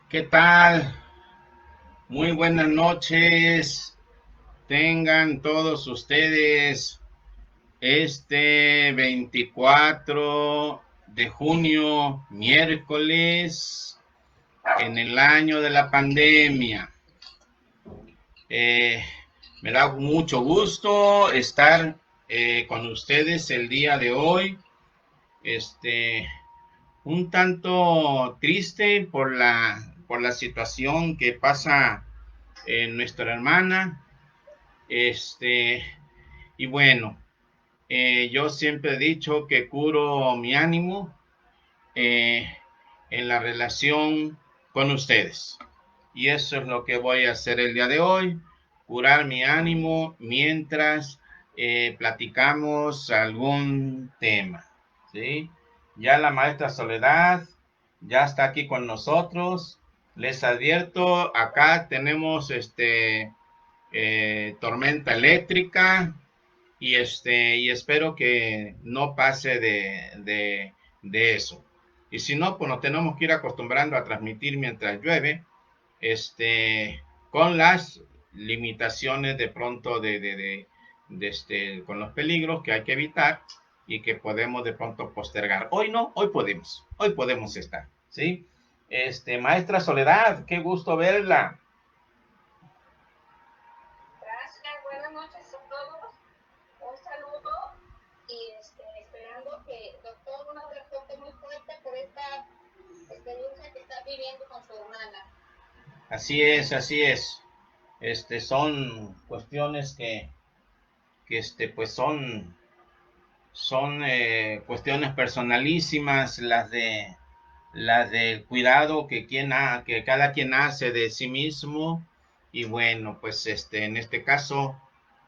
¿Qué tal? Muy buenas noches. Tengan todos ustedes este 24 de junio, miércoles, en el año de la pandemia. Eh, Me da mucho gusto estar con ustedes el día de hoy. Este, un tanto triste por la situación que pasa nuestra hermana. Este, y bueno, yo siempre he dicho que curo mi ánimo eh, en la relación con ustedes. Y eso es lo que voy a hacer el día de hoy, curar mi ánimo mientras platicamos algún tema. ¿Sí? Ya la maestra Soledad ya está aquí con nosotros. Les advierto, acá tenemos tormenta eléctrica y espero que no pase de eso. Y si no, pues nos tenemos que ir acostumbrando a transmitir mientras llueve, con las limitaciones de pronto con los peligros que hay que evitar y que podemos de pronto postergar. Hoy no, hoy podemos estar, ¿sí? Maestra Soledad, qué gusto verla. Gracias, buenas noches a todos. Un saludo y esperando que el doctor nos reporte muy fuerte por esta experiencia que está viviendo con su hermana. Así es, así es. Son cuestiones que pues son cuestiones personalísimas las del cuidado que cada quien hace de sí mismo. Y bueno, pues en este caso,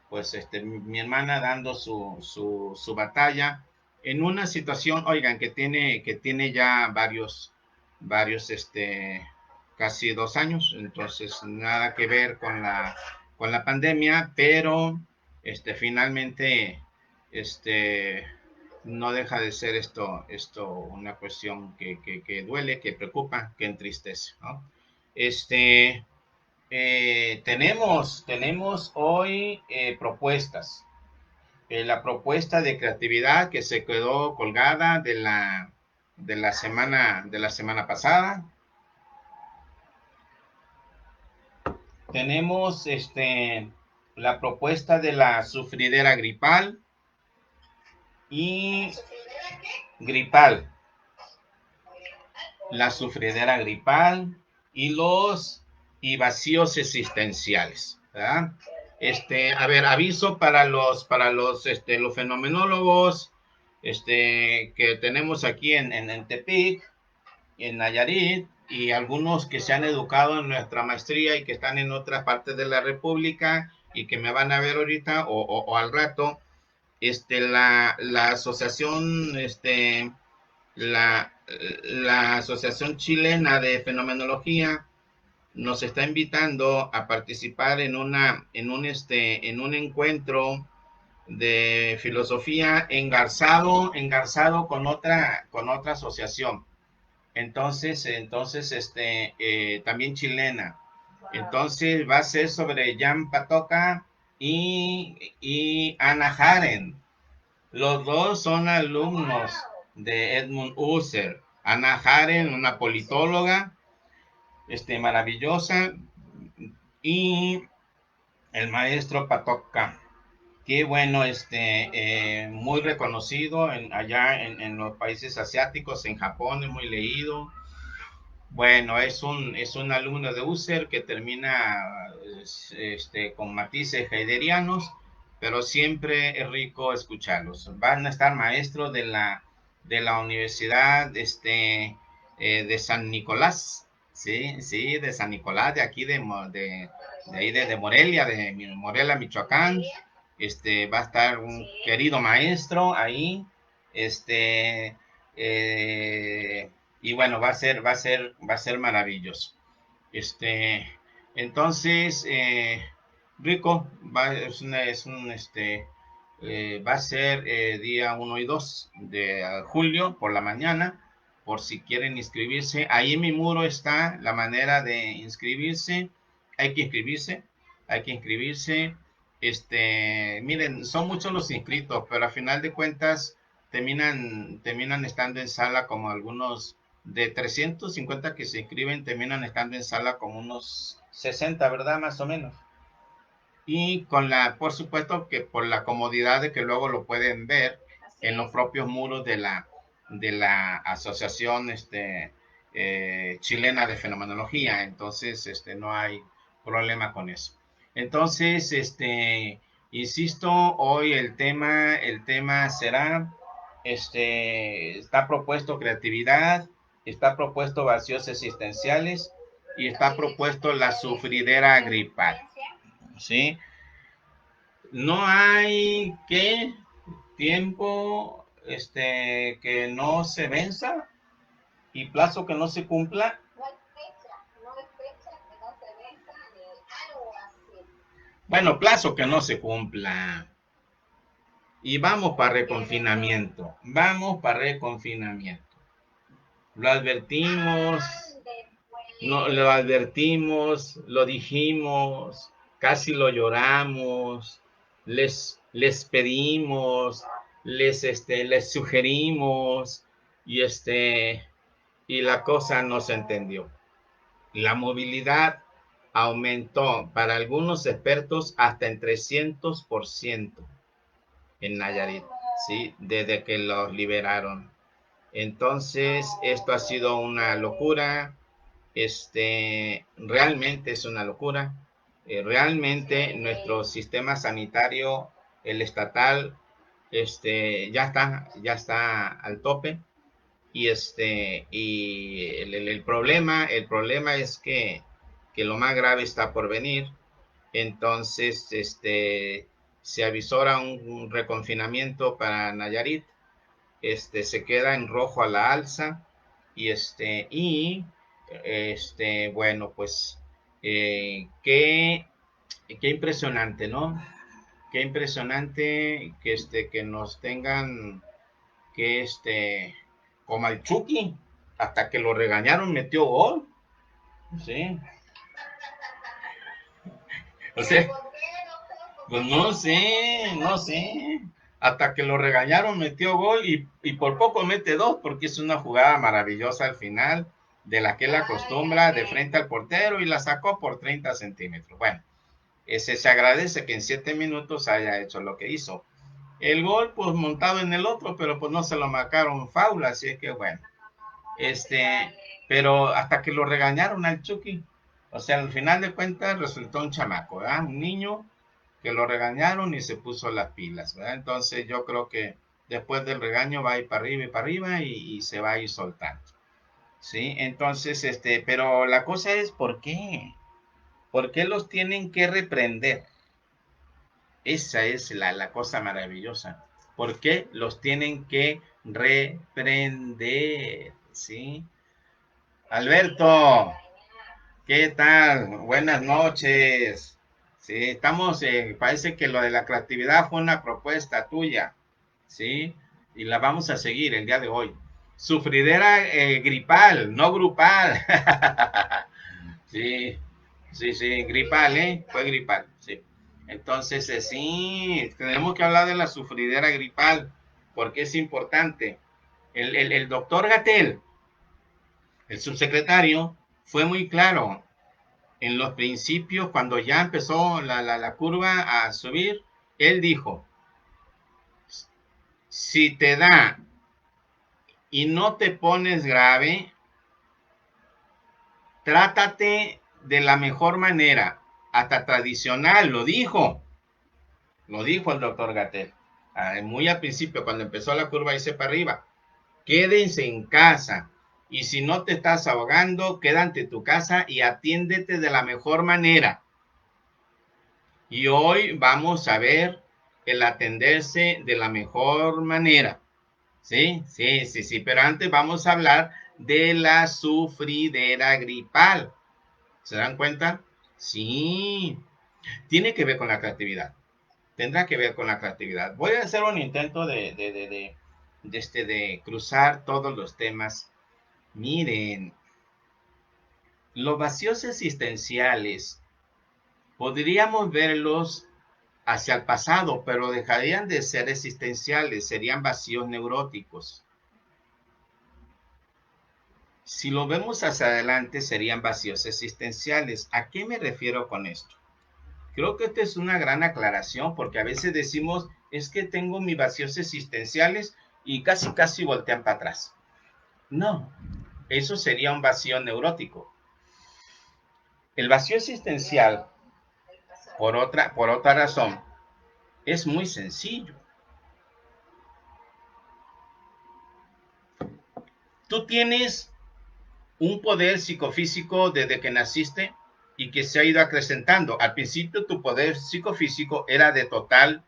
pues mi hermana dando su batalla en una situación, oigan, que tiene ya varios casi 2 años, entonces nada que ver con la pandemia, pero finalmente este no deja de ser esto una cuestión que duele, que preocupa, que entristece, ¿no? Este, tenemos hoy propuestas. La propuesta de creatividad que se quedó colgada de la semana pasada. Tenemos la propuesta de la sufridera gripal y gripal, la sufridera gripal y los vacíos existenciales, ¿verdad? A ver, aviso para los fenomenólogos que tenemos aquí en Tepic, en Nayarit, y algunos que se han educado en nuestra maestría y que están en otras partes de la República y que me van a ver ahorita o al rato. La asociación, la, la Asociación Chilena de Fenomenología nos está invitando a participar en un encuentro de filosofía engarzado con otra asociación. Entonces, también chilena. Entonces va a ser sobre Jan Patoca y Ana Haren. Los dos son alumnos de Edmund Husserl. Ana Haren, una politóloga, maravillosa, y el maestro Patoka, que bueno, muy reconocido allá en los países asiáticos, en Japón es muy leído. Bueno, es un alumno de Husserl que termina con matices heideggerianos, pero siempre es rico escucharlos. Van a estar maestros de la Universidad de San Nicolás, sí, sí, de San Nicolás, de aquí de ahí de Morelia, de Morelia, Michoacán. Va a estar un querido maestro ahí, este, eh, y bueno, va a ser maravilloso. Este, entonces, Rico, va a ser día 1 y 2 de julio por la mañana, por si quieren inscribirse. Ahí en mi muro está la manera de inscribirse. Hay que inscribirse, hay que inscribirse. Miren, son muchos los inscritos, pero a final de cuentas terminan estando en sala como algunos de 350 que se inscriben, terminan estando en sala como unos 60, ¿verdad? Más o menos. Y por supuesto que por la comodidad de que luego lo pueden ver en los propios muros de la asociación chilena de fenomenología. Entonces, no hay problema con eso. Entonces, insisto, hoy el tema será, está propuesto creatividad, está propuesto vacíos existenciales y está propuesto la sufridera gripal. ¿Sí? No hay tiempo que no se venza y plazo que no se cumpla. No hay fecha que no se venza ni algo así. Bueno, plazo que no se cumpla. Y vamos para reconfinamiento. Vamos para reconfinamiento. Lo advertimos, no, lo advertimos, lo dijimos, casi lo lloramos, les pedimos, les sugerimos y la cosa no se entendió. La movilidad aumentó para algunos expertos hasta en 300% en Nayarit, ¿sí? Desde que los liberaron. Entonces, esto ha sido una locura. Realmente es una locura. Realmente nuestro sistema sanitario, el estatal, ya está al tope. Y el problema es que lo más grave está por venir. Entonces, se avisora un reconfinamiento para Nayarit. Se queda en rojo a la alza. Bueno, pues, qué impresionante, ¿no? Qué impresionante que nos tengan que, como al Chucky, hasta que lo regañaron, metió gol, ¿sí? O sea, pues no sé, hasta que lo regañaron, metió gol y por poco mete dos, porque es una jugada maravillosa al final, de la que él acostumbra, de frente al portero, y la sacó por 30 centímetros. Bueno, se agradece que en 7 minutos haya hecho lo que hizo. El gol, pues montado en el otro, pero pues no se lo marcaron foul, así es que bueno. Pero hasta que lo regañaron al Chucky, o sea, al final de cuentas resultó un chamaco, ¿verdad? Un niño que lo regañaron y se puso las pilas, ¿verdad? Entonces yo creo que después del regaño va a ir para arriba y se va a ir soltando, ¿sí? Entonces, pero la cosa es, ¿por qué? ¿Por qué los tienen que reprender? Esa es la cosa maravillosa. ¿Por qué los tienen que reprender? ¿Sí? Alberto, ¿qué tal? Buenas noches. Sí, parece que lo de la creatividad fue una propuesta tuya, ¿sí? Y la vamos a seguir el día de hoy. Sufridera gripal, no grupal. Sí, sí, gripal, ¿eh? Fue gripal, sí. Entonces, sí, tenemos que hablar de la sufridera gripal, porque es importante. El doctor Gatell, el subsecretario, fue muy claro en los principios, cuando ya empezó la curva a subir. Él dijo, si te da y no te pones grave, trátate de la mejor manera, hasta tradicional, lo dijo el doctor Gatell, muy al principio, cuando empezó la curva a irse para arriba. Quédense en casa, y si no te estás ahogando, quédate en tu casa y atiéndete de la mejor manera. Y hoy vamos a ver el atenderse de la mejor manera. Sí, pero antes vamos a hablar de la sufridera gripal. ¿Se dan cuenta? Sí, tiene que ver con la creatividad. Tendrá que ver con la creatividad. Voy a hacer un intento de cruzar todos los temas. Miren, los vacíos existenciales podríamos verlos hacia el pasado, pero dejarían de ser existenciales, serían vacíos neuróticos. Si lo vemos hacia adelante, serían vacíos existenciales. ¿A qué me refiero con esto? Creo que esta es una gran aclaración, porque a veces decimos, es que tengo mis vacíos existenciales y casi voltean para atrás. No, eso sería un vacío neurótico. El vacío existencial, por otra razón, es muy sencillo. Tú tienes un poder psicofísico desde que naciste y que se ha ido acrecentando. Al principio tu poder psicofísico era de total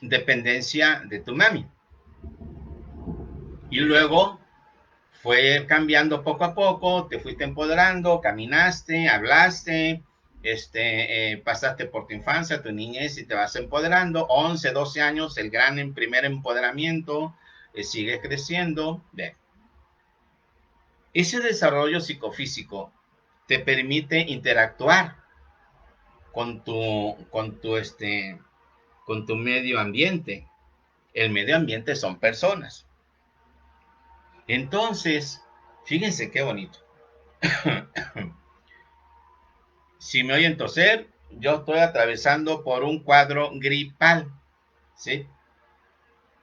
dependencia de tu mami. Y luego fue cambiando poco a poco, te fuiste empoderando, caminaste, hablaste, pasaste por tu infancia, tu niñez y te vas empoderando. 11, 12 años, el gran primer empoderamiento, sigue creciendo. Bien. Ese desarrollo psicofísico te permite interactuar con tu medio ambiente. El medio ambiente son personas. Entonces, fíjense qué bonito. Si me oyen toser, yo estoy atravesando por un cuadro gripal, ¿sí?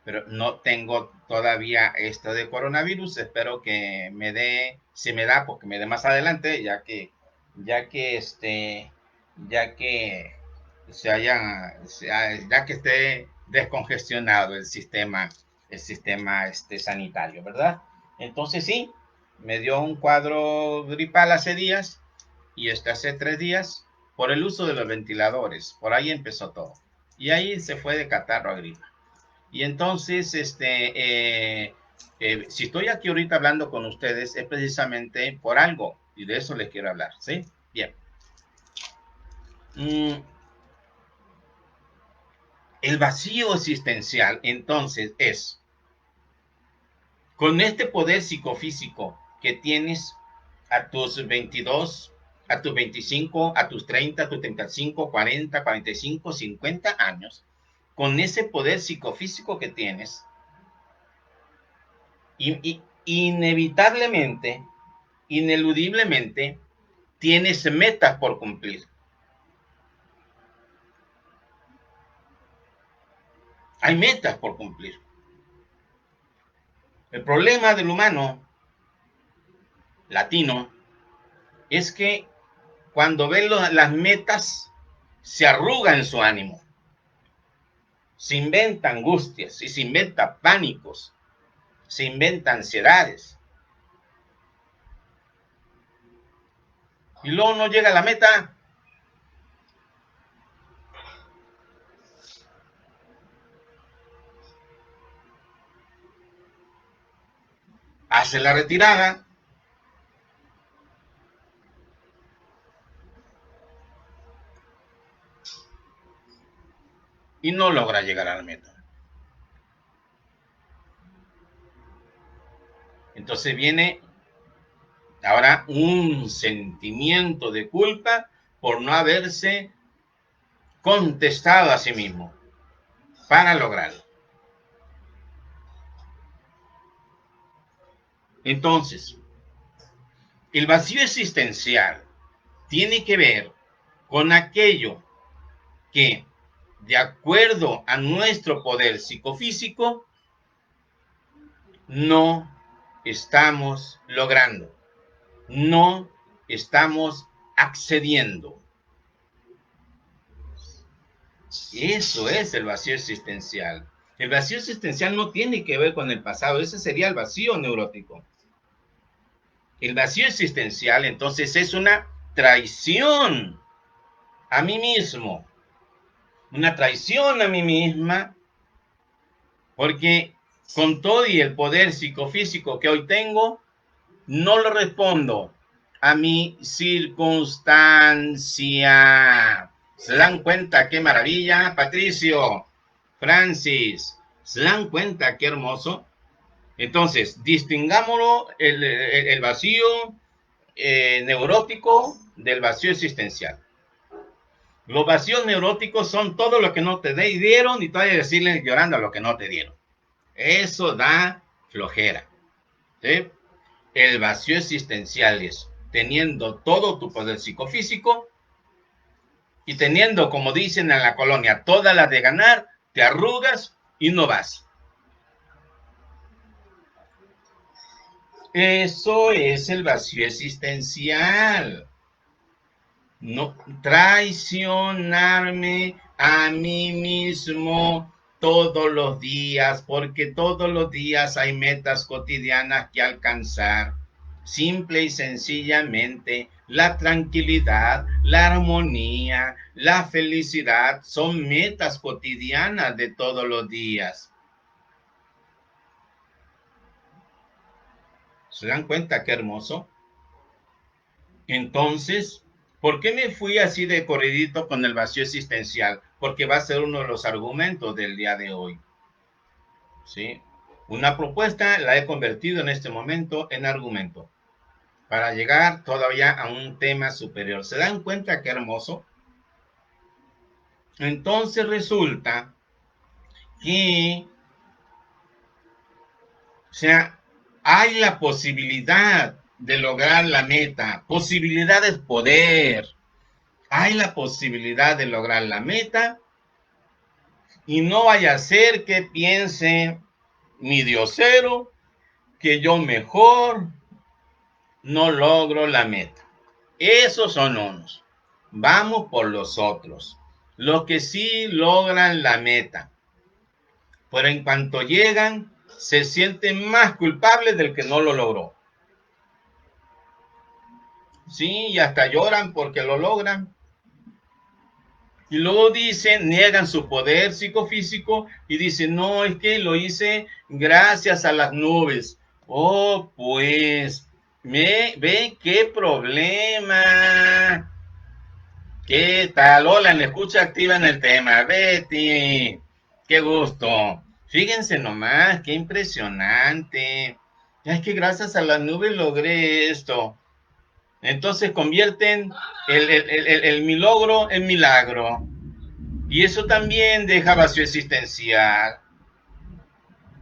Pero no tengo todavía esto de coronavirus. Espero que me dé, si me da, porque me dé más adelante, ya que ya que esté descongestionado el sistema sanitario, ¿verdad? Entonces sí, me dio un cuadro gripal hace días y hace 3 días por el uso de los ventiladores. Por ahí empezó todo. Y ahí se fue de catarro a gripa. Y entonces, si estoy aquí ahorita hablando con ustedes, es precisamente por algo, y de eso les quiero hablar, ¿sí? Bien. El vacío existencial, entonces, es, con este poder psicofísico que tienes a tus 22, a tus 25, a tus 30, a tus 35, 40, 45, 50 años, con ese poder psicofísico que tienes, inevitablemente, ineludiblemente, tienes metas por cumplir. Hay metas por cumplir. El problema del humano latino es que cuando ve las metas, se arruga en su ánimo. Se inventa angustias y se inventa pánicos, se inventa ansiedades. Y luego no llega a la meta. Hace la retirada. Y no logra llegar a la meta. Entonces viene ahora un sentimiento de culpa por no haberse contestado a sí mismo para lograrlo. Entonces, el vacío existencial tiene que ver con aquello que, de acuerdo a nuestro poder psicofísico, no estamos logrando, no estamos accediendo. Eso es el vacío existencial. El vacío existencial no tiene que ver con el pasado, ese sería el vacío neurótico. El vacío existencial, entonces, es una traición a mí mismo, una traición a mí misma, porque con todo y el poder psicofísico que hoy tengo, no lo respondo a mi circunstancia. ¿Se dan cuenta qué maravilla? Patricio, Francis, ¿se dan cuenta qué hermoso? Entonces, distingámoslo el vacío neurótico del vacío existencial. Los vacíos neuróticos son todo lo que no te dieron y todavía decirle llorando a lo que no te dieron. Eso da flojera. ¿Sí? El vacío existencial es teniendo todo tu poder psicofísico y teniendo, como dicen en la colonia, todas las de ganar, te arrugas y no vas. Eso es el vacío existencial. No traicionarme a mí mismo todos los días, porque todos los días hay metas cotidianas que alcanzar. Simple y sencillamente, la tranquilidad, la armonía, la felicidad son metas cotidianas de todos los días. ¿Se dan cuenta qué hermoso? Entonces, ¿por qué me fui así de corridito con el vacío existencial? Porque va a ser uno de los argumentos del día de hoy. ¿Sí? Una propuesta la he convertido en este momento en argumento para llegar todavía a un tema superior. ¿Se dan cuenta qué hermoso? Entonces resulta que, o sea, hay la posibilidad de lograr la meta. Posibilidad es poder. Hay la posibilidad de lograr la meta y no vaya a ser que piense mi diosero que yo mejor no logro la meta. Esos son unos. Vamos por los otros. Los que sí logran la meta. Pero en cuanto llegan, se sienten más culpables del que no lo logró. Sí, y hasta lloran porque lo logran. Y luego dicen, niegan su poder psicofísico y dicen, no, es que lo hice gracias a las nubes. Oh, pues, ve qué problema. ¿Qué tal? Hola, me escucha activa en el tema. Betty, qué gusto. Fíjense nomás, qué impresionante. Es que gracias a las nubes logré esto. Entonces convierten el mi logro en milagro. Y eso también deja vacío existencial.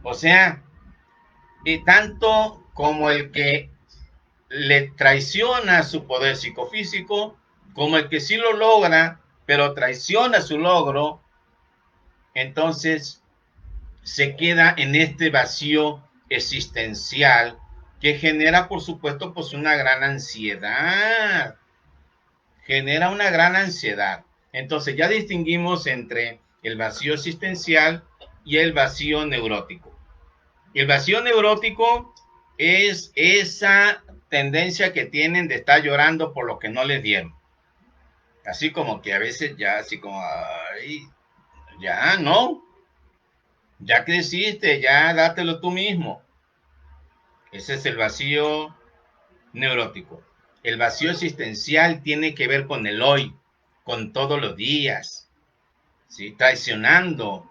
O sea, tanto como el que le traiciona su poder psicofísico, como el que sí lo logra, pero traiciona su logro, entonces se queda en este vacío existencial que genera, por supuesto, pues una gran ansiedad. Genera una gran ansiedad. Entonces ya distinguimos entre el vacío existencial y el vacío neurótico. El vacío neurótico es esa tendencia que tienen de estar llorando por lo que no les dieron. Así como que a veces ya, así como, ay, ya no, ya creciste, ya dátelo tú mismo. Ese es el vacío neurótico. El vacío existencial tiene que ver con el hoy, con todos los días, ¿sí? Traicionando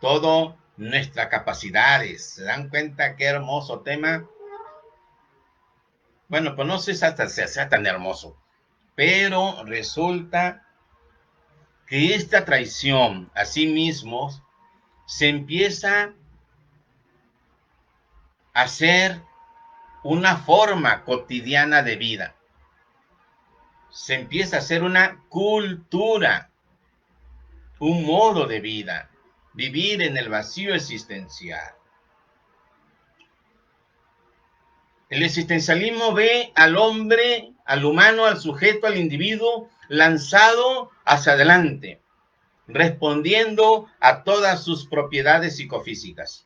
todas nuestras capacidades. ¿Se dan cuenta qué hermoso tema? Bueno, pues no sé si hasta sea tan hermoso, pero resulta que esta traición a sí mismos se empieza a hacer una forma cotidiana de vida. Se empieza a hacer una cultura, un modo de vida, vivir en el vacío existencial. El existencialismo ve al hombre, al humano, al sujeto, al individuo lanzado hacia adelante, respondiendo a todas sus propiedades psicofísicas.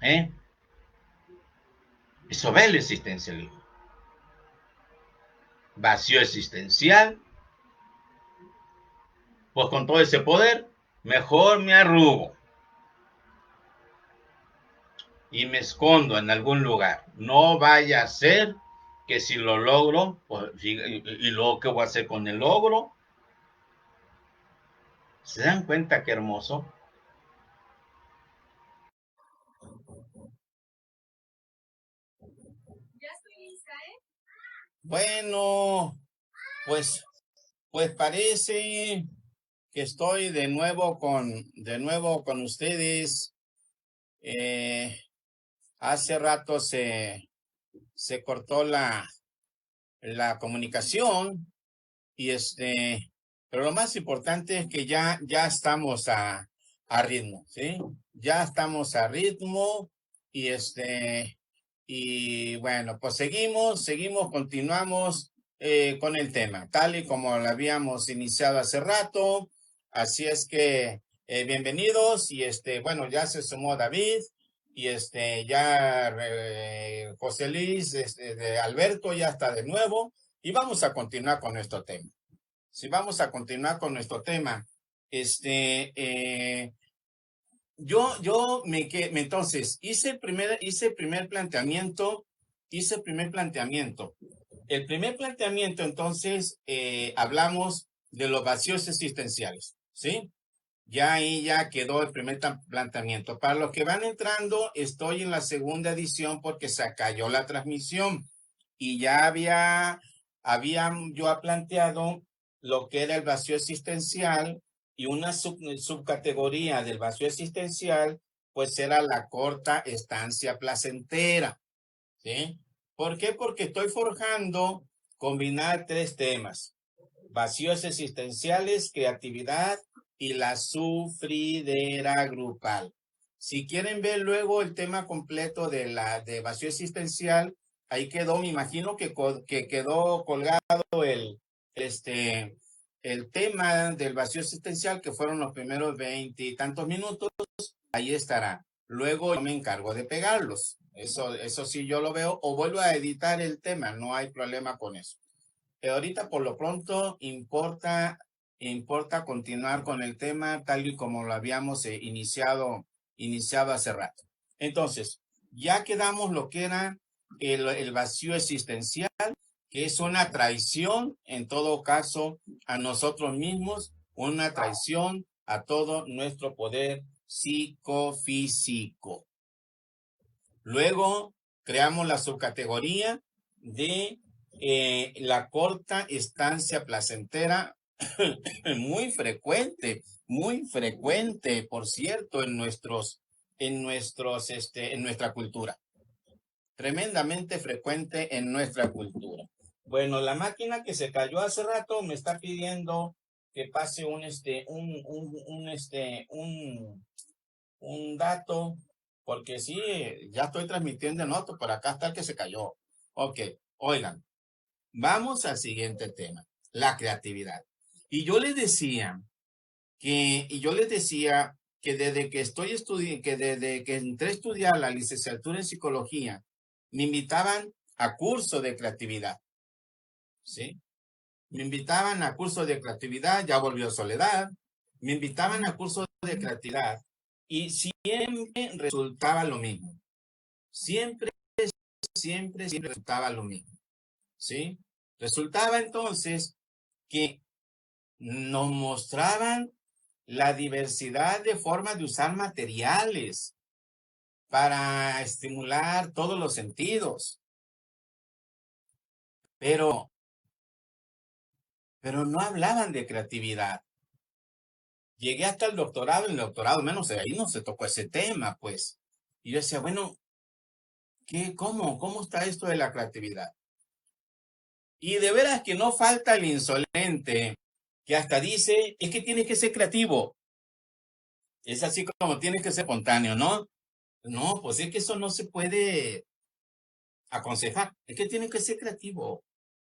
¿Eh? Eso ve el existencialismo. Vacío existencial, pues con todo ese poder, mejor me arrugo y me escondo en algún lugar. No vaya a ser que si lo logro, pues, y luego qué voy a hacer con el logro. ¿Se dan cuenta qué hermoso? Bueno, pues, pues parece que estoy de nuevo con ustedes. Hace rato se cortó la comunicación y pero lo más importante es que ya estamos a ritmo, ¿sí? Ya estamos a ritmo y y bueno, pues continuamos con el tema, tal y como lo habíamos iniciado hace rato. Así es que bienvenidos y bueno, ya se sumó David y ya José Luis, de Alberto ya está de nuevo y vamos a continuar con nuestro tema. Si vamos a continuar con nuestro tema, yo entonces hice el primer planteamiento. El primer planteamiento, entonces, hablamos de los vacíos existenciales, ¿sí? Ya ahí ya quedó el primer planteamiento. Para los que van entrando, estoy en la segunda edición porque se cayó la transmisión y ya había yo planteado lo que era el vacío existencial y una subcategoría del vacío existencial, pues era la corta estancia placentera, ¿sí? ¿Por qué? Porque estoy forjando combinar tres temas: vacíos existenciales, creatividad y la sufridera grupal. Si quieren ver luego el tema completo de vacío existencial, ahí quedó, me imagino que quedó colgado el, este, el tema del vacío existencial, que fueron los primeros 20 y tantos minutos, ahí estará. Luego yo me encargo de pegarlos. Eso sí yo lo veo, o vuelvo a editar el tema, no hay problema con eso. Ahorita por lo pronto importa continuar con el tema tal y como lo habíamos iniciado hace rato. Entonces, ya quedamos lo que era el vacío existencial, que es una traición, en todo caso, a nosotros mismos, una traición a todo nuestro poder psicofísico. Luego creamos la subcategoría de la corta estancia placentera, muy frecuente, por cierto, en nuestra cultura. Tremendamente frecuente en nuestra cultura. Bueno, la máquina que se cayó hace rato me está pidiendo que pase un dato, porque sí, ya estoy transmitiendo en otro, pero acá está el que se cayó. Ok, oigan, vamos al siguiente tema, la creatividad. Y yo les decía que desde que entré a estudiar la licenciatura en psicología, me invitaban a cursos de creatividad, ¿sí? Me invitaban a cursos de creatividad, ya volvió Soledad, me invitaban a cursos de creatividad y siempre resultaba lo mismo. Siempre resultaba lo mismo, ¿sí? Resultaba entonces que nos mostraban la diversidad de formas de usar materiales para estimular todos los sentidos, pero no hablaban de creatividad. Llegué hasta el doctorado, en el doctorado menos ahí no se tocó ese tema, pues. Y yo decía, bueno, ¿cómo está esto de la creatividad? Y de veras que no falta el insolente que hasta dice, es que tienes que ser creativo. Es así como tienes que ser espontáneo, ¿no? No, pues es que eso no se puede aconsejar. Es que tiene que ser creativo.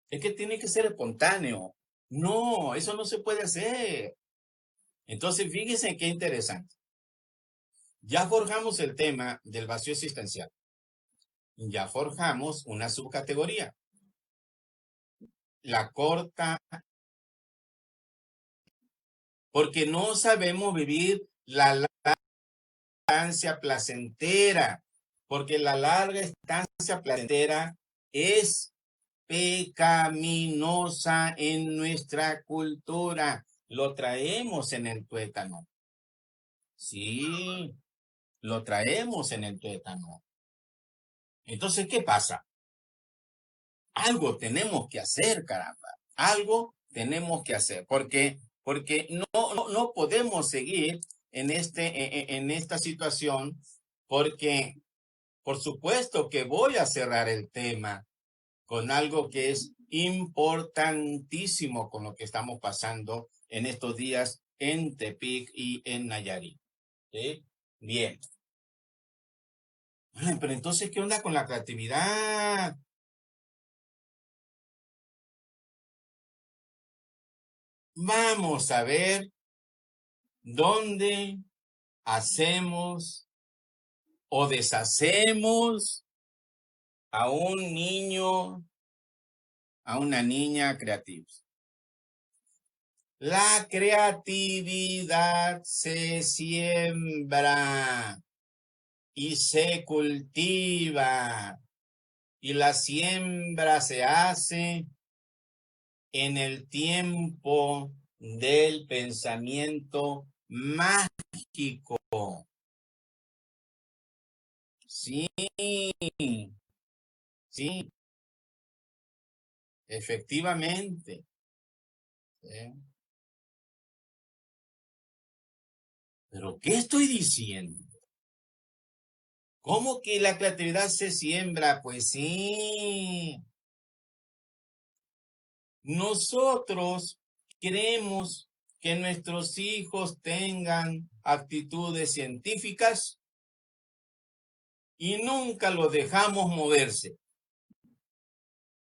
Es que tiene que ser espontáneo. No, eso no se puede hacer. Entonces, fíjense qué interesante. Ya forjamos el tema del vacío existencial. Ya forjamos una subcategoría. La corta, porque no sabemos vivir la estancia placentera, porque la larga estancia placentera es pecaminosa en nuestra cultura. Lo traemos en el tuétano. Sí, lo traemos en el tuétano. Entonces, ¿qué pasa? algo tenemos que hacer, caramba. Algo tenemos que hacer, porque no podemos seguir en esta situación, porque por supuesto que voy a cerrar el tema con algo que es importantísimo con lo que estamos pasando en estos días en Tepic y en Nayarit. ¿Sí? Bien. Ay, pero entonces, ¿qué onda con la creatividad? Vamos a ver dónde hacemos o deshacemos a un niño, a una niña creativa. La creatividad se siembra y se cultiva, y la siembra se hace en el tiempo del pensamiento mágico. Sí, sí, efectivamente. ¿Sí? ¿Pero qué estoy diciendo? ¿Cómo que la creatividad se siembra? Pues sí. Nosotros queremos que nuestros hijos tengan actitudes científicas y nunca los dejamos moverse.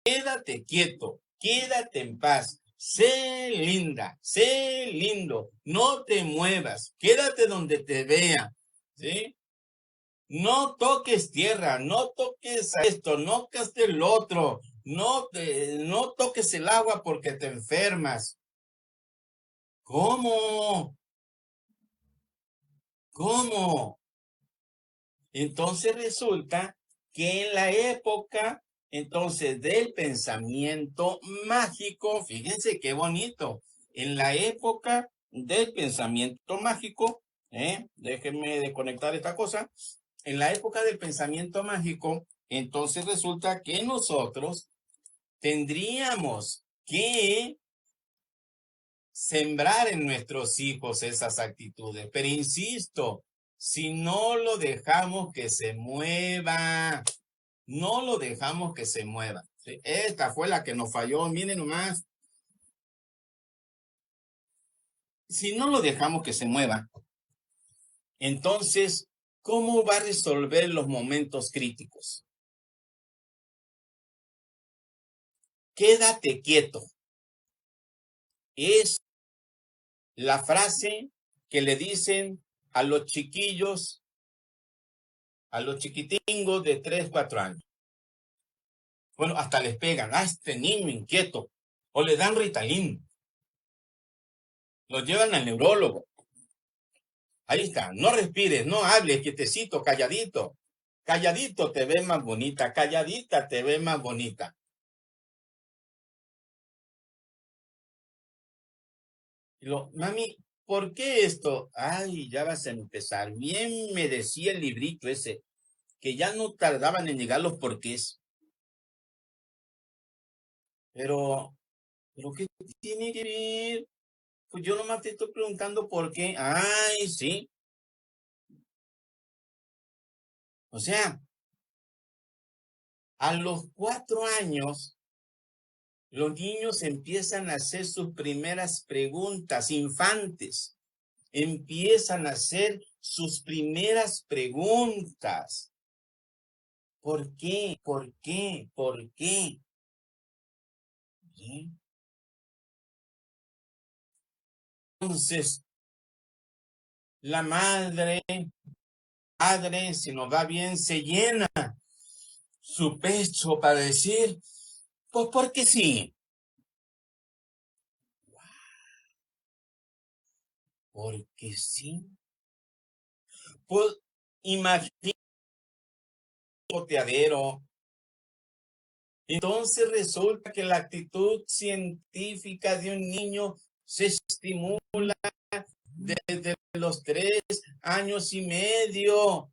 Quédate quieto, quédate en paz, sé linda, sé lindo, no te muevas, quédate donde te vea, ¿sí? No toques tierra, no toques esto, no toques el otro, no toques el agua porque te enfermas. ¿Cómo? ¿Cómo? Entonces resulta que en la época entonces del pensamiento mágico, fíjense qué bonito, en la época del pensamiento mágico, déjenme desconectar esta cosa, en la época del pensamiento mágico, entonces resulta que nosotros tendríamos que sembrar en nuestros hijos esas actitudes. Pero insisto, si no lo dejamos que se mueva, no lo dejamos que se mueva. ¿Sí? Esta fue la que nos falló, miren nomás. Si no lo dejamos que se mueva, entonces, ¿cómo va a resolver los momentos críticos? Quédate quieto. Es la frase que le dicen a los chiquillos, a los chiquitingos de 3, 4 años. Bueno, hasta les pegan, este niño inquieto, o le dan Ritalin, lo llevan al neurólogo. Ahí está, no respires, no hables, quietecito, calladito. Calladito te ves más bonita, calladita te ves más bonita. Mami, ¿por qué esto? Ay, ya vas a empezar. Bien me decía el librito ese, que ya no tardaban en llegar los porqués. Pero ¿qué tiene que ver? Pues yo nomás te estoy preguntando por qué. Ay, sí. O sea, a los 4 años, los niños empiezan a hacer sus primeras preguntas, infantes. Empiezan a hacer sus primeras preguntas. ¿Por qué? ¿Por qué? ¿Por qué? ¿Sí? Entonces, la madre, padre, si nos va bien, se llena su pecho para decir, pues porque sí. Porque sí. Pues imagínate un poteadero. Entonces resulta que la actitud científica de un niño se estimula desde los 3 años y medio.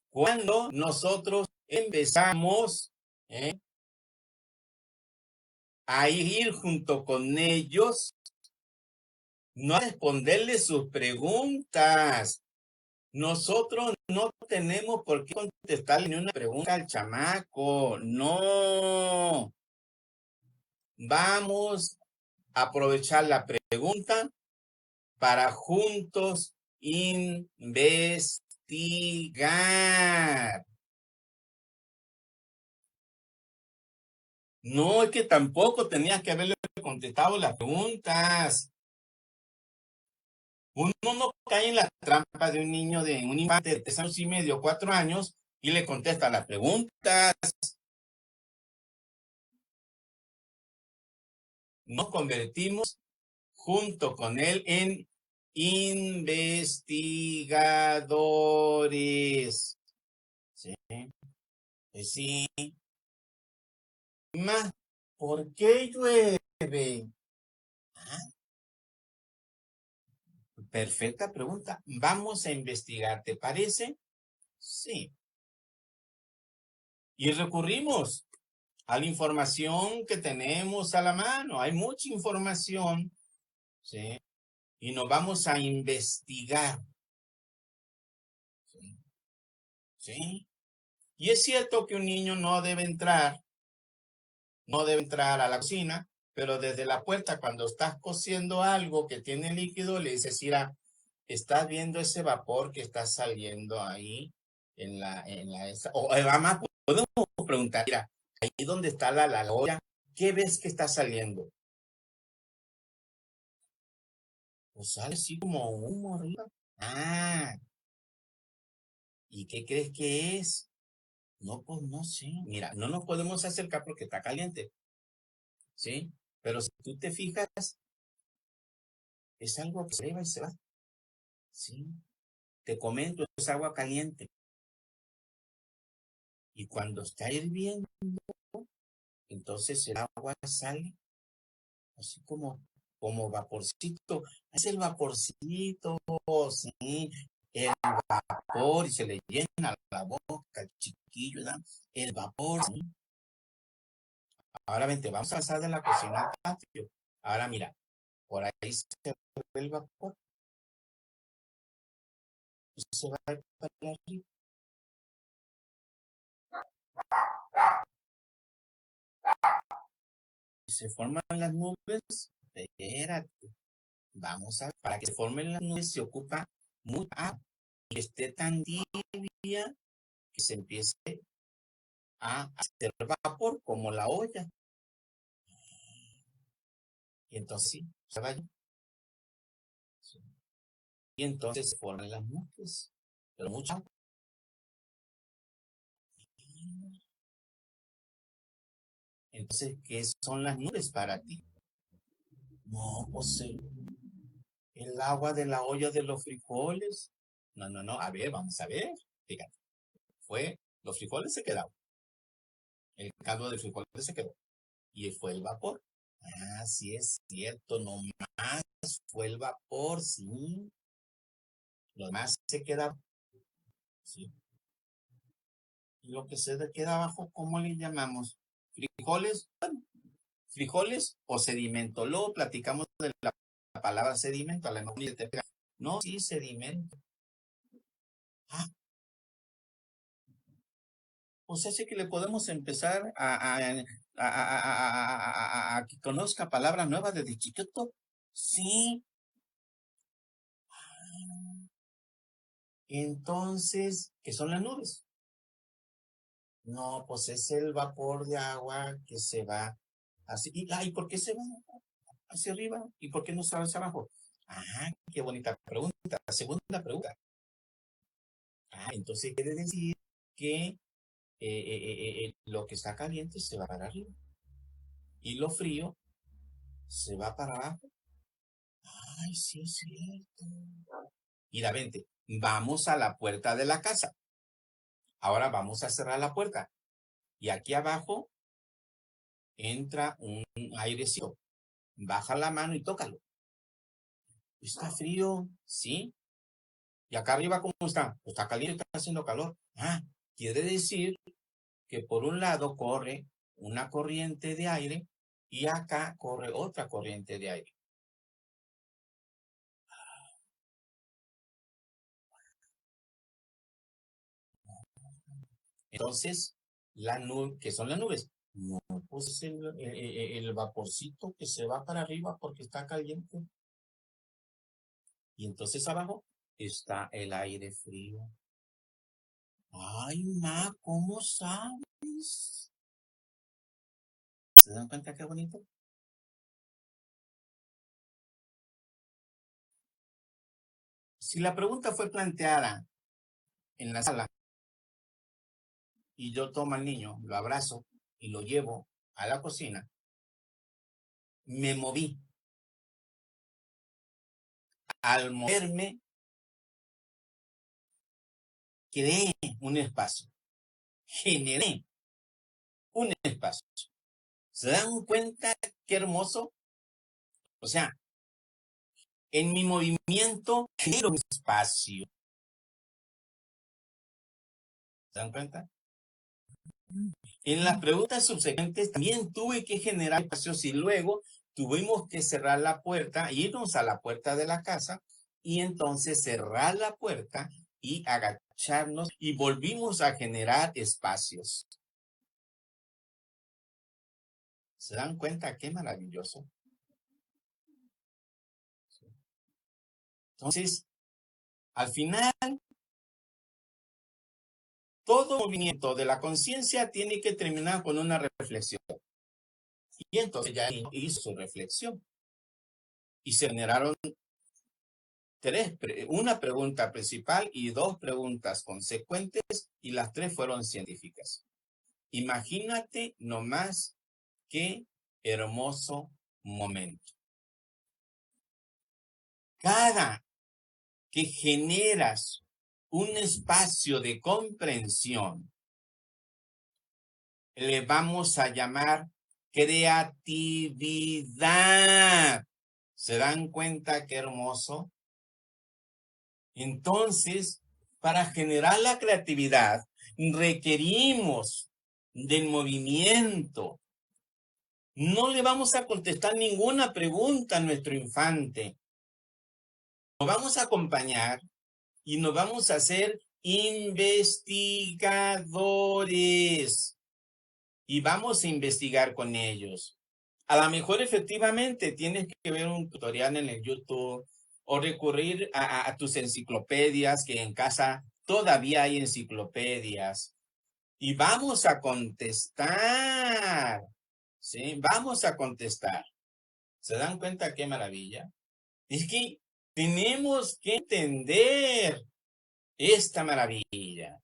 Cuando nosotros empezamos ¿eh? A ir junto con ellos, no a responderles sus preguntas. Nosotros no tenemos por qué contestarle ni una pregunta al chamaco. No. Vamos a aprovechar la pregunta para juntos investigar. No, es que tampoco tenías que haberle contestado las preguntas. Uno no cae en la trampa de un niño, de un infante de 3 años y medio, 4 años, y le contesta las preguntas. Nos convertimos junto con él en investigadores. ¿Sí? Pues sí. Ma, ¿por qué llueve? Ah, perfecta pregunta. Vamos a investigar, ¿te parece? Sí. Y recurrimos a la información que tenemos a la mano. Hay mucha información, ¿sí? Y nos vamos a investigar. ¿Sí? ¿Sí? Y es cierto que un niño no debe entrar a la cocina, pero desde la puerta, cuando estás cociendo algo que tiene líquido, le dices, mira, ¿estás viendo ese vapor que está saliendo ahí o además podemos preguntar, mira, ahí donde está la olla, ¿qué ves que está saliendo? Pues sale así como humo arriba. Ah, ¿y qué crees que es? No, pues no sé. Mira, no nos podemos acercar porque está caliente, ¿sí? Pero si tú te fijas, es algo que se eleva y se va, ¿sí? Te comento, es agua caliente. Y cuando está hirviendo, entonces el agua sale así como vaporcito. Es el vaporcito, sí. El vapor y se le llena la boca al chiquillo, ¿verdad? El vapor, ¿sí? Ahora vente, vamos a pasar de la cocina al patio. Ahora mira, por ahí se ve el vapor y se va para arriba. Y se forman las nubes. Espérate. Vamos a ver, para que se formen las nubes se ocupa mucha agua y esté tan tibia que se empiece a hacer vapor como la olla. Y entonces sí, se va. Y entonces se forman las nubes. Pero mucha agua. Entonces, ¿qué son las nubes para ti? No, José, el agua de la olla de los frijoles. No, no, no, a ver, vamos a ver. Fíjate, los frijoles se quedaron, el caldo de frijoles se quedó, y fue el vapor. Ah, sí es cierto, no más fue el vapor, sí. Lo demás se queda, sí. Y lo que se queda abajo, ¿cómo le llamamos? Frijoles, bueno, frijoles o sedimento. Luego platicamos de la palabra sedimento, a lo mejor ni te pega. No, sí, sedimento. Ah, pues así que le podemos empezar a que conozca palabras nuevas desde chiquito. Sí. Entonces, ¿qué son las nubes? No, pues es el vapor de agua que se va así. ¿Y por qué se va hacia arriba? ¿Y por qué no se va hacia abajo? Ah, qué bonita pregunta. La segunda pregunta. Ah, entonces quiere decir que lo que está caliente se va para arriba y lo frío se va para abajo. Ay, sí es cierto. Mira, vente, vamos a la puerta de la casa. Ahora vamos a cerrar la puerta. Y aquí abajo entra un airecito. Baja la mano y tócalo. Está frío, ¿sí? Y acá arriba, ¿cómo está? Pues está caliente, está haciendo calor. Ah, quiere decir que por un lado corre una corriente de aire y acá corre otra corriente de aire. Entonces, la nube, ¿qué son las nubes? No, pues es el vaporcito que se va para arriba porque está caliente. Y entonces abajo está el aire frío. Ay, ma, ¿cómo sabes? ¿Se dan cuenta qué bonito? Si la pregunta fue planteada en la sala y yo tomo al niño, lo abrazo y lo llevo a la cocina, me moví. Al moverme, creé un espacio, generé un espacio. ¿Se dan cuenta qué hermoso? O sea, en mi movimiento genero un espacio. ¿Se dan cuenta? En las preguntas subsecuentes también tuve que generar espacios y luego tuvimos que cerrar la puerta, irnos a la puerta de la casa y entonces cerrar la puerta y agacharnos y volvimos a generar espacios. ¿Se dan cuenta qué maravilloso? Entonces, al final, todo movimiento de la conciencia tiene que terminar con una reflexión. Y entonces ya hizo su reflexión. Y se generaron una pregunta principal y dos preguntas consecuentes, y las tres fueron científicas. Imagínate nomás qué hermoso momento. Cada que generas un espacio de comprensión, le vamos a llamar creatividad. ¿Se dan cuenta qué hermoso? Entonces, para generar la creatividad, requerimos del movimiento. No le vamos a contestar ninguna pregunta a nuestro infante. Nos vamos a acompañar y nos vamos a hacer investigadores. Y vamos a investigar con ellos. A lo mejor efectivamente tienes que ver un tutorial en el YouTube o recurrir a tus enciclopedias, que en casa todavía hay enciclopedias. Y vamos a contestar. ¿Sí? Vamos a contestar. ¿Se dan cuenta qué maravilla? Es que tenemos que entender esta maravilla.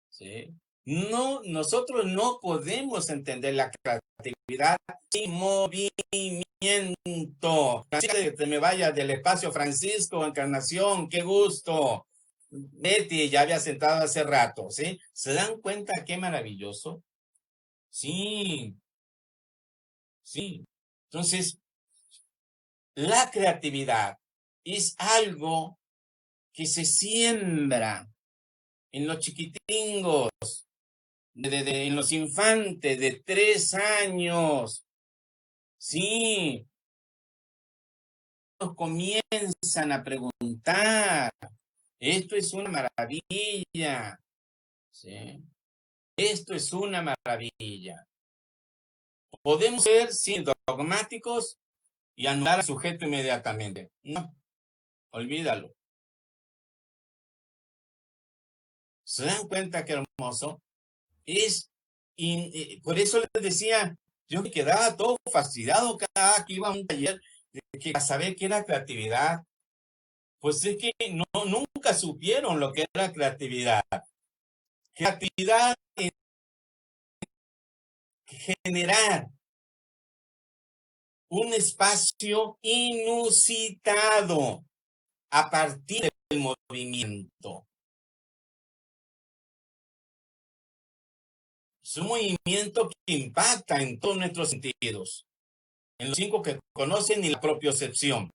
¿Sí? No, nosotros no podemos entender la creatividad sin movimiento. Que te me vaya del espacio, Francisco, Encarnación, qué gusto. Betty, ya había sentado hace rato, ¿sí? ¿Se dan cuenta qué maravilloso? Sí, sí. Entonces, la creatividad es algo que se siembra en los chiquitingos, en los infantes de 3 años. Sí, nos comienzan a preguntar. Esto es una maravilla. ¿Sí? Esto es una maravilla. Podemos ser sin dogmáticos y anular al sujeto inmediatamente. No, olvídalo. ¿Se dan cuenta qué hermoso? Por eso les decía, yo me quedaba todo fascinado cada que iba a un taller a saber qué era creatividad. Pues es que nunca supieron lo que era creatividad. Creatividad es generar un espacio inusitado a partir del movimiento. Es un movimiento que impacta en todos nuestros sentidos, en los 5 que conocen y la propiocepción.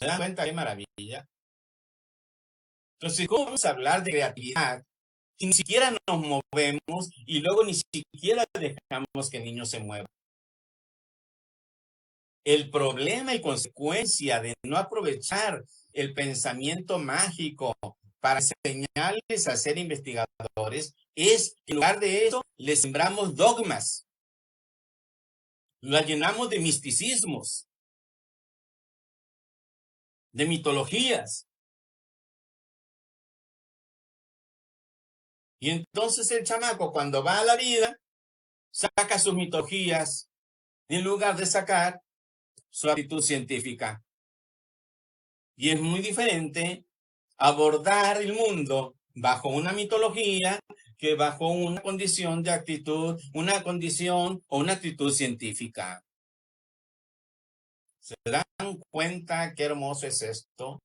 ¿Se dan cuenta qué maravilla? Entonces, ¿cómo vamos a hablar de creatividad Ni siquiera nos movemos y luego ni siquiera dejamos que el niño se mueva. El problema y consecuencia de no aprovechar el pensamiento mágico para enseñarles a ser investigadores es que en lugar de eso les sembramos dogmas, la llenamos de misticismos, de mitologías. Y entonces el chamaco, cuando va a la vida, saca sus mitologías en lugar de sacar su actitud científica. Y es muy diferente abordar el mundo bajo una mitología que bajo una condición de actitud, una condición o una actitud científica. ¿Se dan cuenta qué hermoso es esto?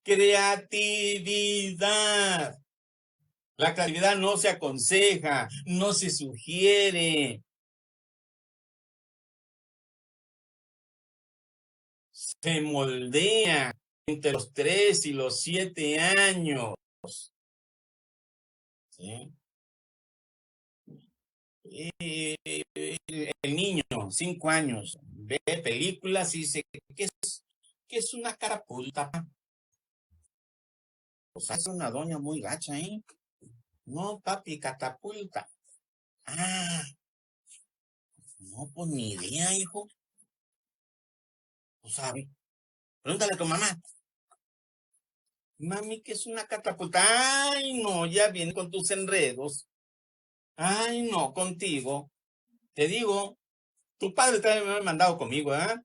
Creatividad. La creatividad no se aconseja, no se sugiere. Se moldea entre los 3 y los 7 años. ¿Sí? El niño, 5 años, ve películas y dice, ¿qué es una catapulta? O sea, es una doña muy gacha, ¿eh? No, papi, catapulta. Ah, no, pues ni idea, hijo. Pues sabe. Pregúntale a tu mamá. Mami, ¿qué es una catapulta? Ay, no, ya viene con tus enredos. Ay, no, contigo. Te digo, tu padre también me ha mandado conmigo, ¿eh?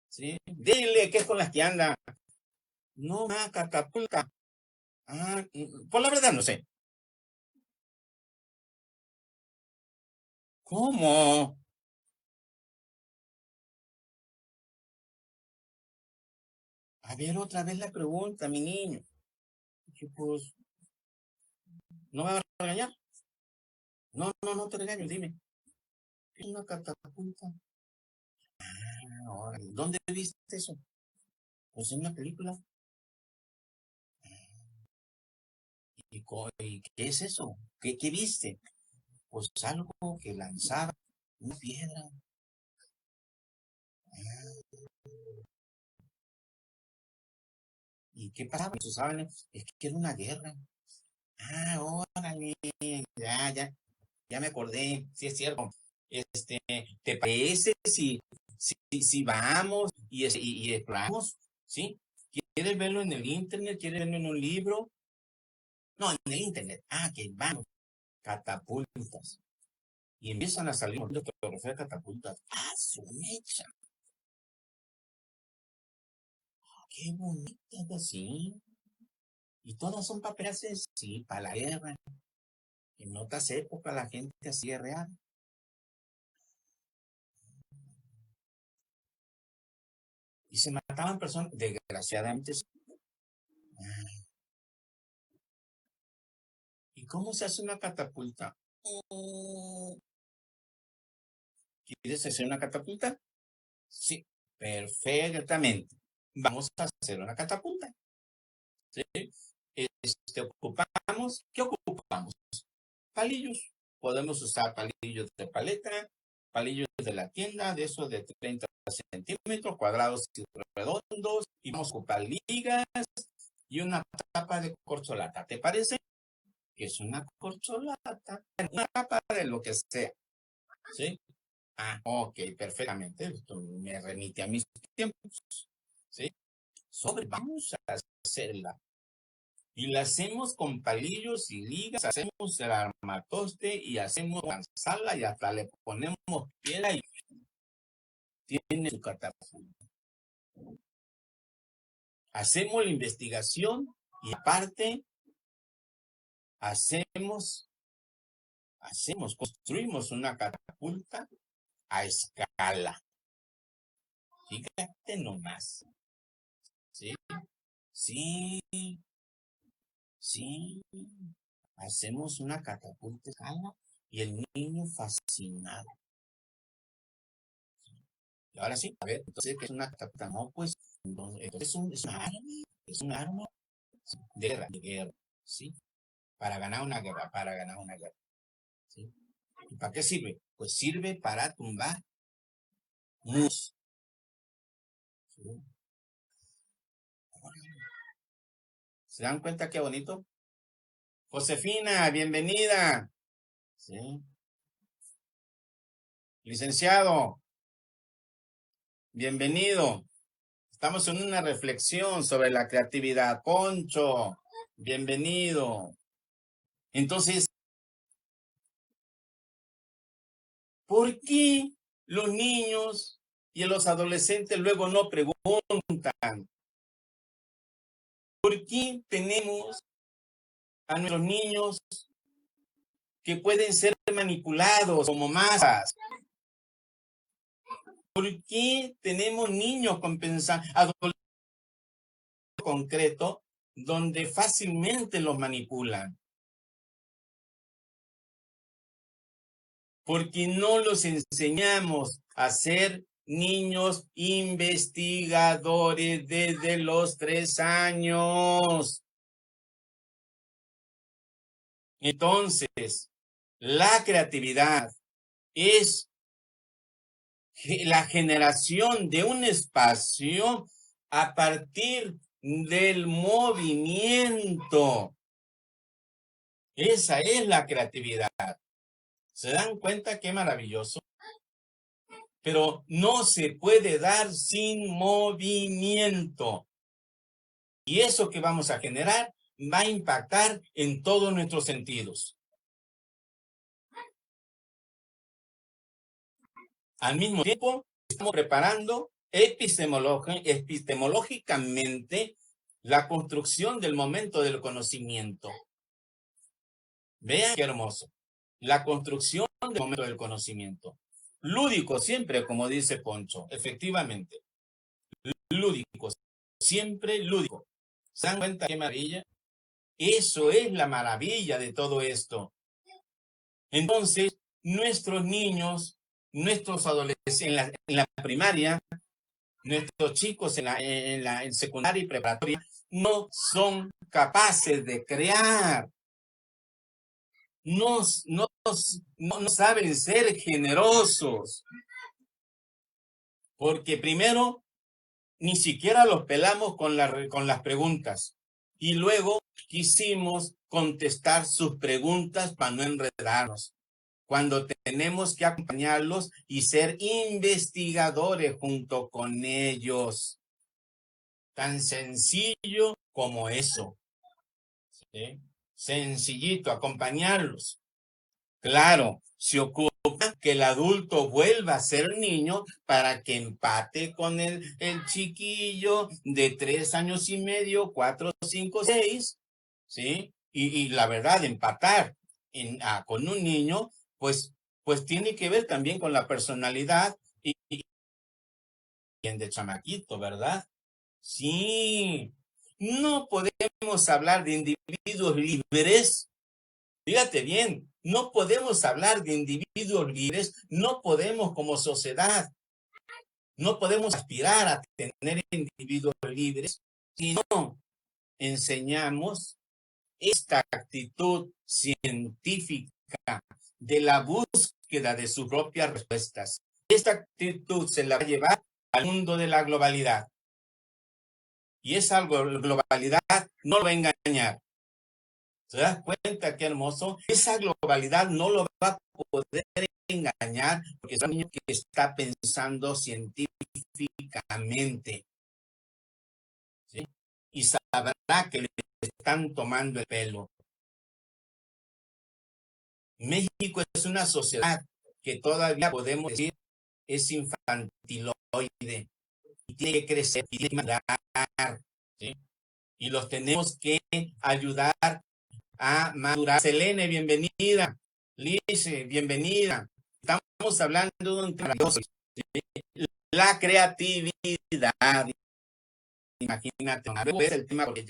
Sí. Dile que es con las que anda. No, catapulta. Ah, por la verdad no sé. ¿Cómo? A ver, otra vez la pregunta, mi niño. Que pues, ¿no me va a regañar? No, no, no te regaño, dime. ¿Qué es una catapulta? Ahora, ¿dónde viste eso? Pues en una película. ¿Y qué es eso? ¿Qué viste? Pues algo que lanzaba una piedra. ¿Y qué pasaba? Pues, ¿saben? Es que era una guerra. Ah, órale, ya me acordé, sí es cierto. ¿Te parece si vamos y exploramos? ¿Sí? ¿Quieres verlo en el internet? ¿Quieres verlo en un libro? No, en el internet. Ah, que vamos, catapultas. Y empiezan a salir fotografías de catapultas. Ah, su mecha. Qué bonitas así. Y todas son papeles, sí, para la guerra. En otras épocas la gente hacía real. Y se mataban personas, desgraciadamente. ¿Y cómo se hace una catapulta? ¿Quieres hacer una catapulta? Sí, perfectamente. Vamos a hacer una catapulta. ¿Sí? ¿Qué ocupamos? Palillos. Podemos usar palillos de paleta, palillos de la tienda, de esos de 30 centímetros, cuadrados y redondos. Y vamos a ocupar ligas y una tapa de corcholata. ¿Te parece? Que es una corcholata, una tapa de lo que sea. ¿Sí? Ah, ok, perfectamente. Esto me remite a mis tiempos. ¿Sí? Vamos a hacerla. Y la hacemos con palillos y ligas, hacemos el armatoste y hacemos manzala y hasta le ponemos piedra y tiene su catapulta. Hacemos la investigación y aparte construimos una catapulta a escala. Fíjate nomás. ¿Sí? Sí, sí. Hacemos una catapulta a escala y el niño fascinado. Y ahora sí, a ver, entonces, ¿qué es una catapulta? No, pues, entonces es un arma de guerra, ¿sí? Para ganar una guerra, ¿sí? ¿Y para qué sirve? Pues sirve para tumbar muros, ¿sí? ¿Se dan cuenta qué bonito? Josefina, bienvenida. ¿Sí? Licenciado, bienvenido. Estamos en una reflexión sobre la creatividad. Poncho, bienvenido. Entonces, ¿por qué los niños y los adolescentes luego no preguntan? ¿Por qué tenemos a nuestros niños que pueden ser manipulados como masas? ¿Por qué tenemos niños con adolescentes concretos donde fácilmente los manipulan? Porque no los enseñamos a ser niños investigadores desde los 3 años. Entonces, la creatividad es la generación de un espacio a partir del movimiento. Esa es la creatividad. ¿Se dan cuenta qué maravilloso? Pero no se puede dar sin movimiento. Y eso que vamos a generar va a impactar en todos nuestros sentidos. Al mismo tiempo, estamos preparando epistemológicamente la construcción del momento del conocimiento. Vean qué hermoso. La construcción del momento del conocimiento. Lúdico siempre, como dice Poncho, efectivamente. Lúdico, siempre lúdico. ¿Se dan cuenta qué maravilla? Eso es la maravilla de todo esto. Entonces, nuestros niños, nuestros adolescentes en la primaria, nuestros chicos en secundaria y preparatoria, no son capaces de crear. No saben ser generosos. Porque primero, ni siquiera los pelamos con las preguntas. Y luego quisimos contestar sus preguntas para no enredarnos. Cuando tenemos que acompañarlos y ser investigadores junto con ellos. Tan sencillo como eso. ¿Sí? Sencillito, acompañarlos. Claro, se ocupa que el adulto vuelva a ser niño para que empate con el chiquillo de 3 años y medio, 4, 5, 6, ¿sí? Y la verdad, empatar con un niño, pues tiene que ver también con la personalidad y de chamaquito, ¿verdad? Sí, no podemos hablar de individuos libres. Fíjate bien, no podemos hablar de individuos libres, no podemos como sociedad, no podemos aspirar a tener individuos libres si no enseñamos esta actitud científica de la búsqueda de sus propias respuestas. Esta actitud se la va a llevar al mundo de la globalidad. Y esa globalidad no lo va a engañar. ¿Se das cuenta qué hermoso? Esa globalidad no lo va a poder engañar porque es un niño que está pensando científicamente. ¿Sí? Y sabrá que le están tomando el pelo. México es una sociedad que todavía podemos decir es infantiloide y tiene que crecer, tiene que madurar, ¿sí? Y los tenemos que ayudar a madurar. Selene, bienvenida. Lice, bienvenida. Estamos hablando de un tema maravilloso, ¿sí? La creatividad. Imagínate, una vez el tema porque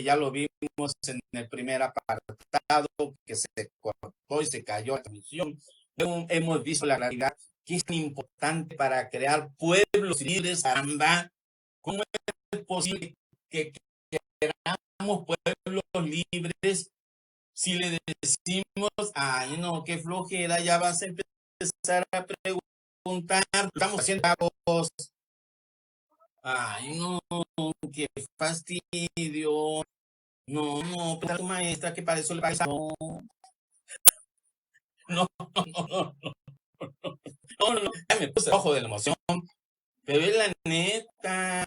ya lo vimos en el primer apartado, que se cortó y se cayó la transmisión. Luego hemos visto la realidad que es tan importante para crear pueblos libres, caramba. ¿Cómo es posible que queramos pueblos libres si le decimos, ay, no, qué flojera, ya vas a empezar a preguntar, estamos haciendo pagos? Ay, no, qué fastidio. No, no, pero tu maestra que para eso le paga. No, no, no, no, no, ya me puse rojo de la emoción. Pero es la neta,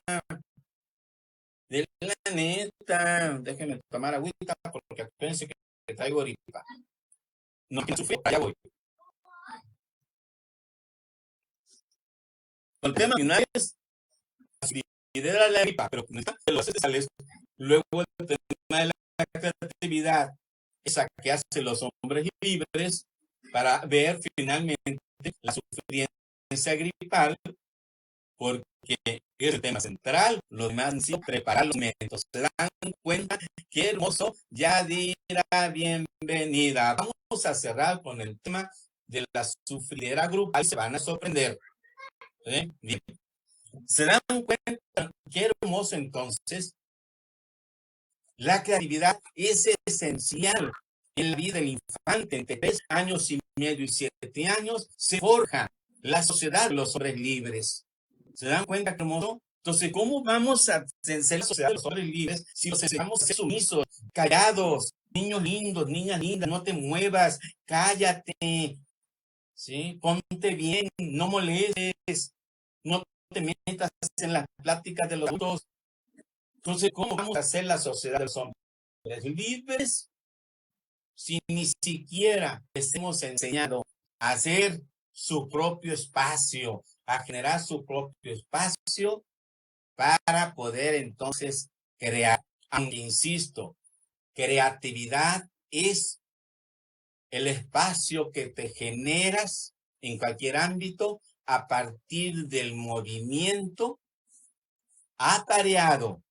es la neta. Déjenme tomar agüita porque acuérdense que traigo gripa. No quiero sufrir, ya voy. El tema final es lidera la gripa, pero de los sales. Luego el tema de la creatividad, esa que hacen los hombres libres para ver finalmente la suficiencia gripal, porque es el tema central. Los demás han sido preparar los métodos. ¿Se dan cuenta? Qué hermoso. Yadira, bienvenida. Vamos a cerrar con el tema de la sufridera grupal. Se van a sorprender. Bien. ¿Se dan cuenta? Qué hermoso entonces. La creatividad es esencial en la vida del infante. Entre 3 años y medio y 7 años se forja la sociedad de los hombres libres. ¿Se dan cuenta qué hermoso? Entonces, ¿cómo vamos a ser la sociedad de los hombres libres si los enseñamos a ser sumisos, callados, niños lindos, niñas lindas, no te muevas, cállate, ¿sí? Ponte bien, no molestes, no te metas en las pláticas de los adultos? Entonces, ¿cómo vamos a hacer la sociedad de los hombres libres si ni siquiera les hemos enseñado a hacer su propio espacio, a generar su propio espacio para poder entonces crear? Aunque insisto, creatividad es el espacio que te generas en cualquier ámbito a partir del movimiento atareado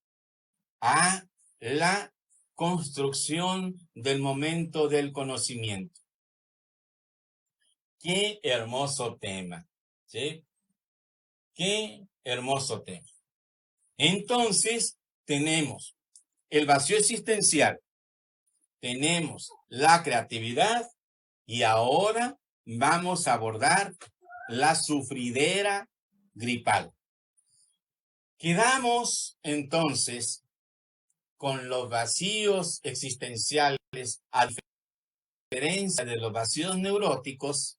a la construcción del momento del conocimiento. Qué hermoso tema, ¿sí? Qué hermoso tema. Entonces, tenemos el vacío existencial, tenemos la creatividad y ahora vamos a abordar la sufridera gripal. Quedamos entonces con los vacíos existenciales, a diferencia de los vacíos neuróticos,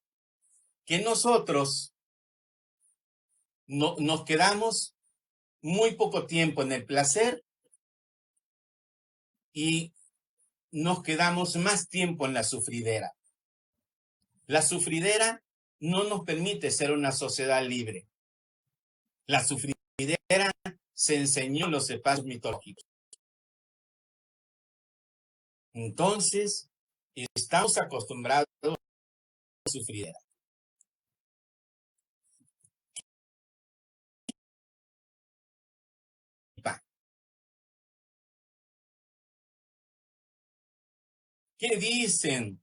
que nosotros nos quedamos muy poco tiempo en el placer y nos quedamos más tiempo en la sufridera. La sufridera no nos permite ser una sociedad libre. La sufridera se enseñó en los espacios mitológicos. Entonces, estamos acostumbrados a la sufridera. ¿Qué dicen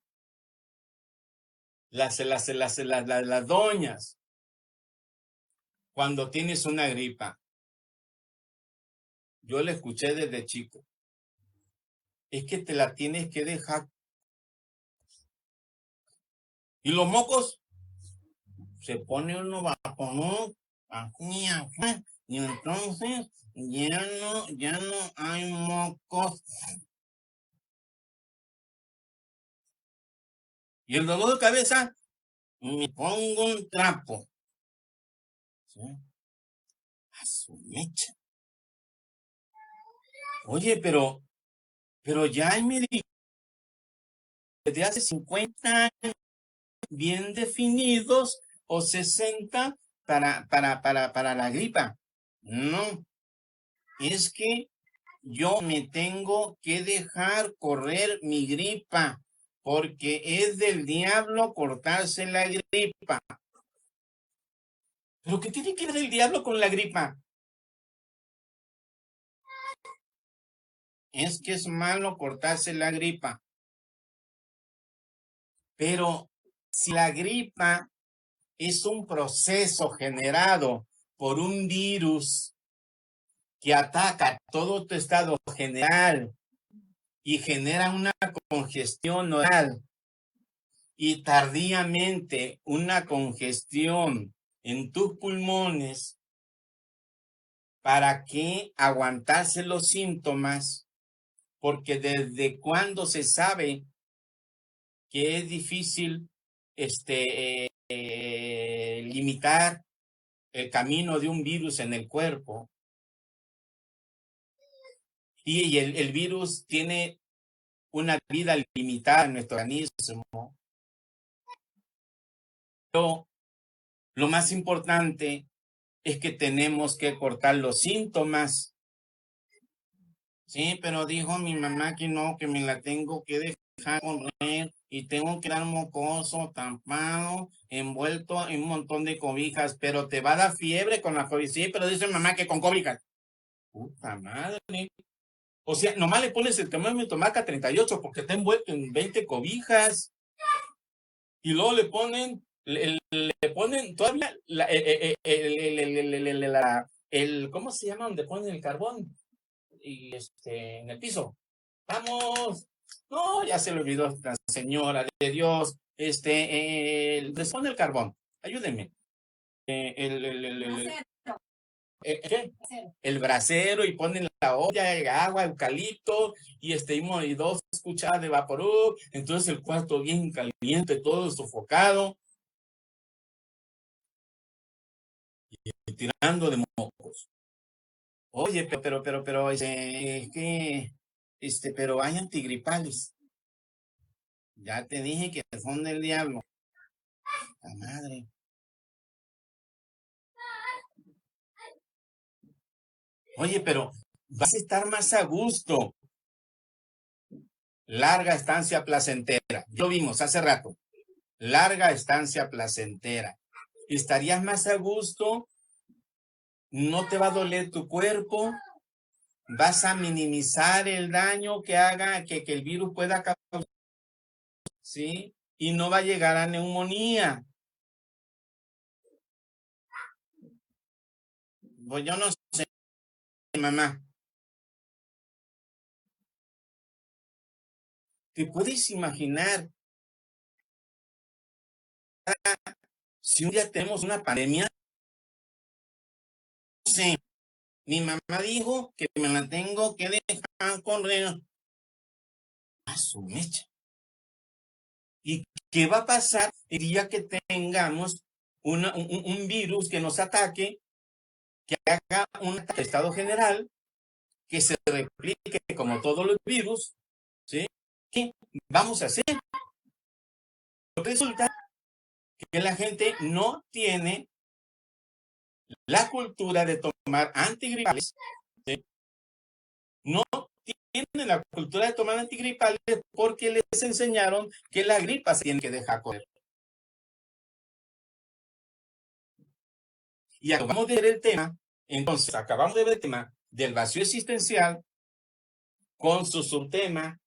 las doñas cuando tienes una gripa? Yo la escuché desde chico. Es que te la tienes que dejar. ¿Y los mocos? Se pone uno bajo, ¿no? Y entonces ya no hay mocos. Y el dolor de cabeza, me pongo un trapo. ¿Sí? A su mecha. Oye, pero ya hay médicos desde hace 50 años bien definidos o 60 para la gripa. No, es que yo me tengo que dejar correr mi gripa, porque es del diablo cortarse la gripa. ¿Pero qué tiene que ver el diablo con la gripa? Es que es malo cortarse la gripa. Pero si la gripa es un proceso generado por un virus que ataca todo tu estado general y genera una congestión oral y tardíamente una congestión en tus pulmones. ¿Para qué aguantarse los síntomas? Porque desde cuándo se sabe que es difícil limitar el camino de un virus en el cuerpo. Y el virus tiene una vida limitada en nuestro organismo. Pero lo más importante es que tenemos que cortar los síntomas. Sí, pero dijo mi mamá que no, que me la tengo que dejar correr y tengo que dar mocoso, tampado, envuelto en un montón de cobijas, pero te va a dar fiebre con la cobija. Sí, pero dice mamá que con cobijas. Puta madre. O sea, nomás le pones el termómetro marca 38 porque está envuelto en 20 cobijas. Y luego le ponen todavía ¿cómo se llama? Donde ponen el carbón. Y en el piso. ¡Vamos! No, ya se le olvidó la señora de Dios. Les pone el carbón. Ayúdenme. ¿Qué? El brasero y ponen la olla, agua, eucalipto y y 2 cucharadas de vaporú. Entonces el cuarto bien caliente, todo sofocado y tirando de mocos. Oye, pero, pero hay antigripales. Ya te dije que son del diablo. La madre. Oye, pero vas a estar más a gusto. Larga estancia placentera. Lo vimos hace rato. Larga estancia placentera. Estarías más a gusto. No te va a doler tu cuerpo. Vas a minimizar el daño que haga, que el virus pueda causar. ¿Sí? Y no va a llegar a neumonía. Pues yo no sé, mamá. ¿Te puedes imaginar si un día tenemos una pandemia? No sé. Mi mamá dijo que me la tengo que dejar correr a su mecha. ¿Y qué va a pasar el día que tengamos un virus que nos ataque, que haga un estado general, que se replique como todos los virus? ¿Sí? ¿Qué vamos a hacer? Resulta que la gente no tiene la cultura de tomar antigripales, ¿sí? No tienen la cultura de tomar antigripales porque les enseñaron que la gripa se tiene que dejar correr. Y acabamos de ver el tema, entonces acabamos de ver el tema del vacío existencial con su subtema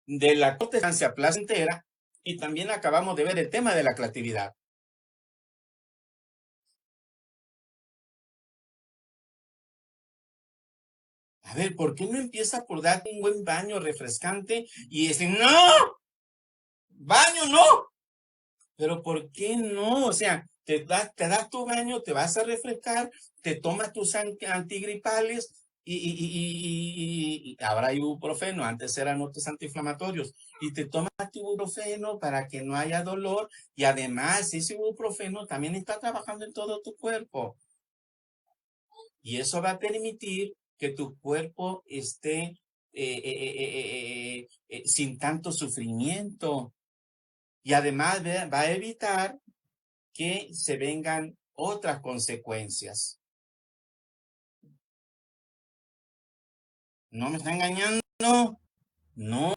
de la corta estancia placentera y también acabamos de ver el tema de la creatividad. A ver, ¿por qué no empieza por darte un buen baño refrescante y decir, no, baño no? Pero ¿por qué no? O sea, te das tu baño, te vas a refrescar, te tomas tus antigripales y ahora hay ibuprofeno, antes eran otros antiinflamatorios, y te tomas tu ibuprofeno para que no haya dolor y además ese ibuprofeno también está trabajando en todo tu cuerpo. Y eso va a permitir que tu cuerpo esté sin tanto sufrimiento. Y además va a evitar que se vengan otras consecuencias. ¿No me está engañando? No, no,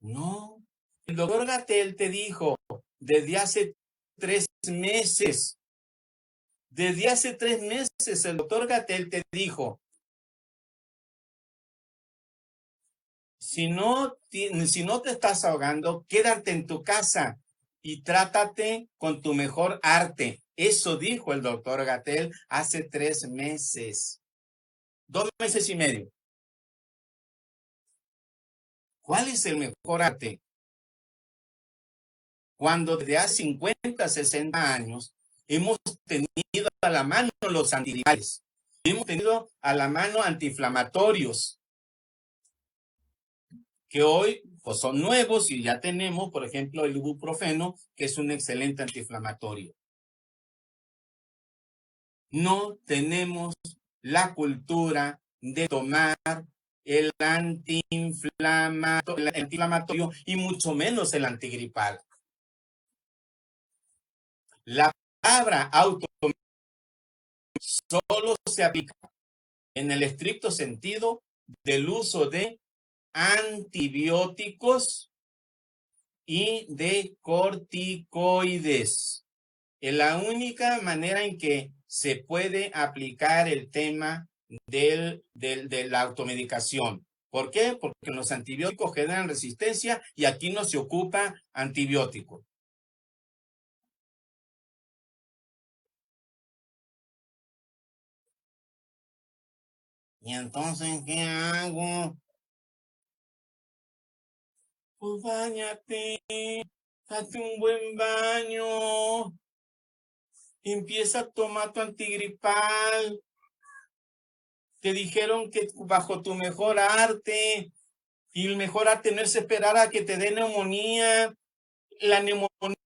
no. El doctor Gatell te dijo desde hace 3 meses, el doctor Gatell te dijo, Si no te estás ahogando, quédate en tu casa y trátate con tu mejor arte. Eso dijo el doctor Gatell hace 3 meses, 2 meses y medio. ¿Cuál es el mejor arte? Cuando desde hace 50, 60 años hemos tenido a la mano los antigripales, hemos tenido a la mano antiinflamatorios, que hoy pues, son nuevos y ya tenemos, por ejemplo, el ibuprofeno, que es un excelente antiinflamatorio. No tenemos la cultura de tomar el antiinflamatorio y mucho menos el antigripal. La palabra automedicación solo se aplica en el estricto sentido del uso de antibióticos y de corticoides. Es la única manera en que se puede aplicar el tema de la automedicación. ¿Por qué? Porque los antibióticos generan resistencia y aquí no se ocupa antibiótico. ¿Y entonces qué hago? Pues báñate, date un buen baño, empieza a tomar tu antigripal. Te dijeron que bajo tu mejor arte, y el mejor arte no es esperar a que te dé neumonía. La neumonía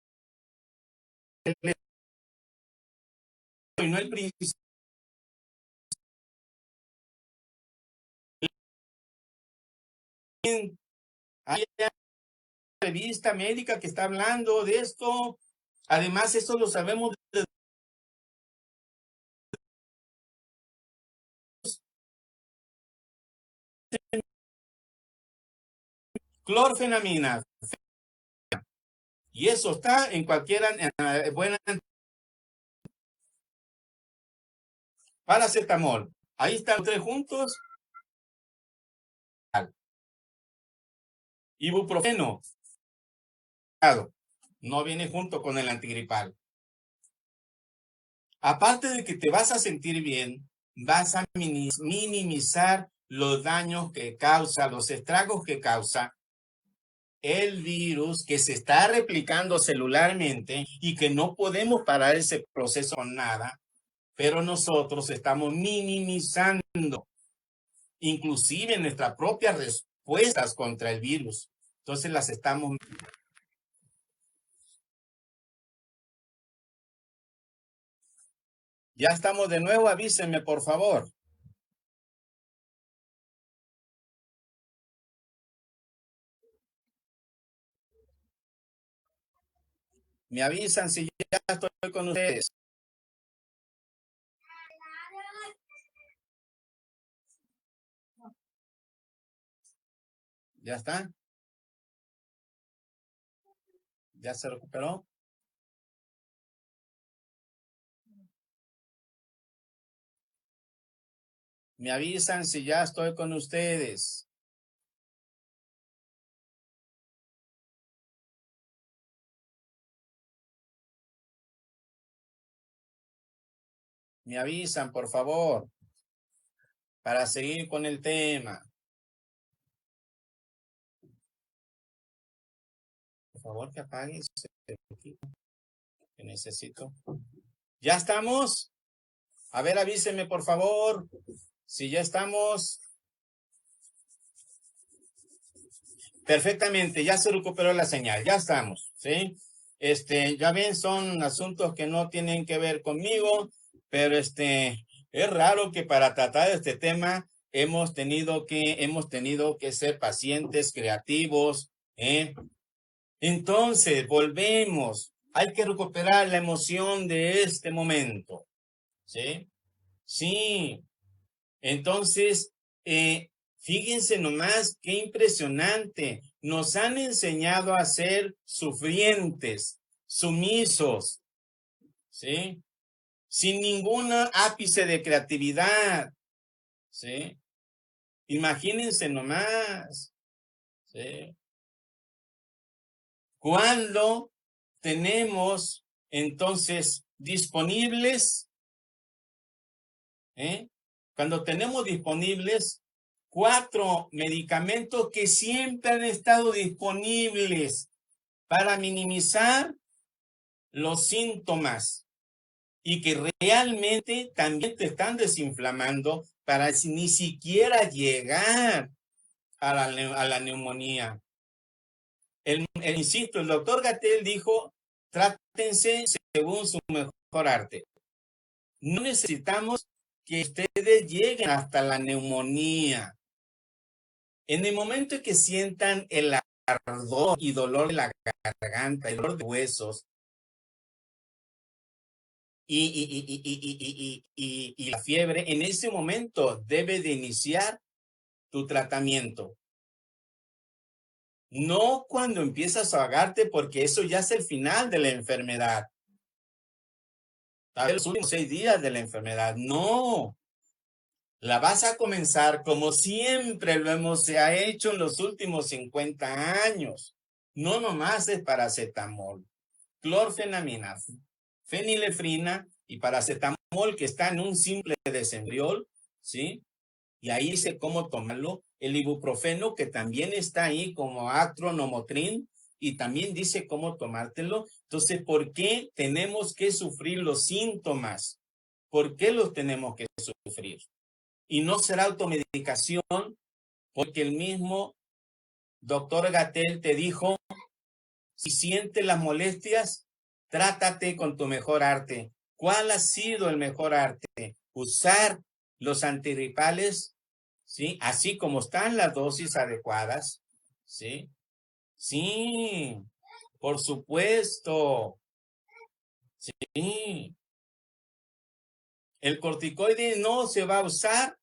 y no el principio. Hay una revista médica que está hablando de esto. Además, esto lo sabemos de clorfenamina. Y eso está en cualquiera buena paracetamol. Ahí están los tres juntos. Ibuprofeno. No viene junto con el antigripal. Aparte de que te vas a sentir bien, vas a minimizar los daños que causa, los estragos que causa el virus que se está replicando celularmente y que no podemos parar ese proceso con nada, pero nosotros estamos minimizando inclusive nuestras propias respuestas contra el virus. Entonces las estamos... Ya estamos de nuevo, avísenme por favor. Me avisan si ya estoy con ustedes. ¿Ya está? ¿Ya se recuperó? Me avisan si ya estoy con ustedes. Me avisan, por favor, para seguir con el tema. Por favor, que apague ese equipo que necesito. ¿Ya estamos? A ver, avísenme, por favor, si ya estamos. Perfectamente, ya se recuperó la señal, ya estamos, ¿sí? Ya ven, son asuntos que no tienen que ver conmigo, pero es raro que para tratar este tema hemos tenido que ser pacientes, creativos, ¿eh? Entonces, volvemos. Hay que recuperar la emoción de este momento, ¿sí? Sí. Entonces, fíjense nomás qué impresionante. Nos han enseñado a ser sufrientes, sumisos, ¿sí? Sin ningún ápice de creatividad, ¿sí? Imagínense nomás. ¿sí? Cuando tenemos entonces disponibles, cuando tenemos disponibles 4 medicamentos que siempre han estado disponibles para minimizar los síntomas y que realmente también te están desinflamando para ni siquiera llegar a la neumonía. Insisto, el doctor Gatell dijo, trátense según su mejor arte. No necesitamos que ustedes lleguen hasta la neumonía. En el momento en que sientan el ardor y dolor de la garganta, el dolor de huesos, y la fiebre, en ese momento debe de iniciar tu tratamiento. No cuando empiezas a ahogarte, porque eso ya es el final de la enfermedad. Los últimos 6 días de la enfermedad. No. La vas a comenzar como siempre se ha hecho en los últimos 50 años. No nomás es paracetamol, clorfenamina, fenilefrina y paracetamol que está en un simple desenbriol, ¿sí? Y ahí dice cómo tomarlo. El ibuprofeno que también está ahí como Actron-Omotrin y también dice cómo tomártelo. Entonces, ¿por qué tenemos que sufrir los síntomas? ¿Por qué los tenemos que sufrir? Y no será automedicación, porque el mismo doctor Gatell te dijo, si sientes las molestias, trátate con tu mejor arte. ¿Cuál ha sido el mejor arte? Usar los antigripales, ¿sí? Así como están las dosis adecuadas, ¿sí? Sí, por supuesto, sí. El corticoide no se va a usar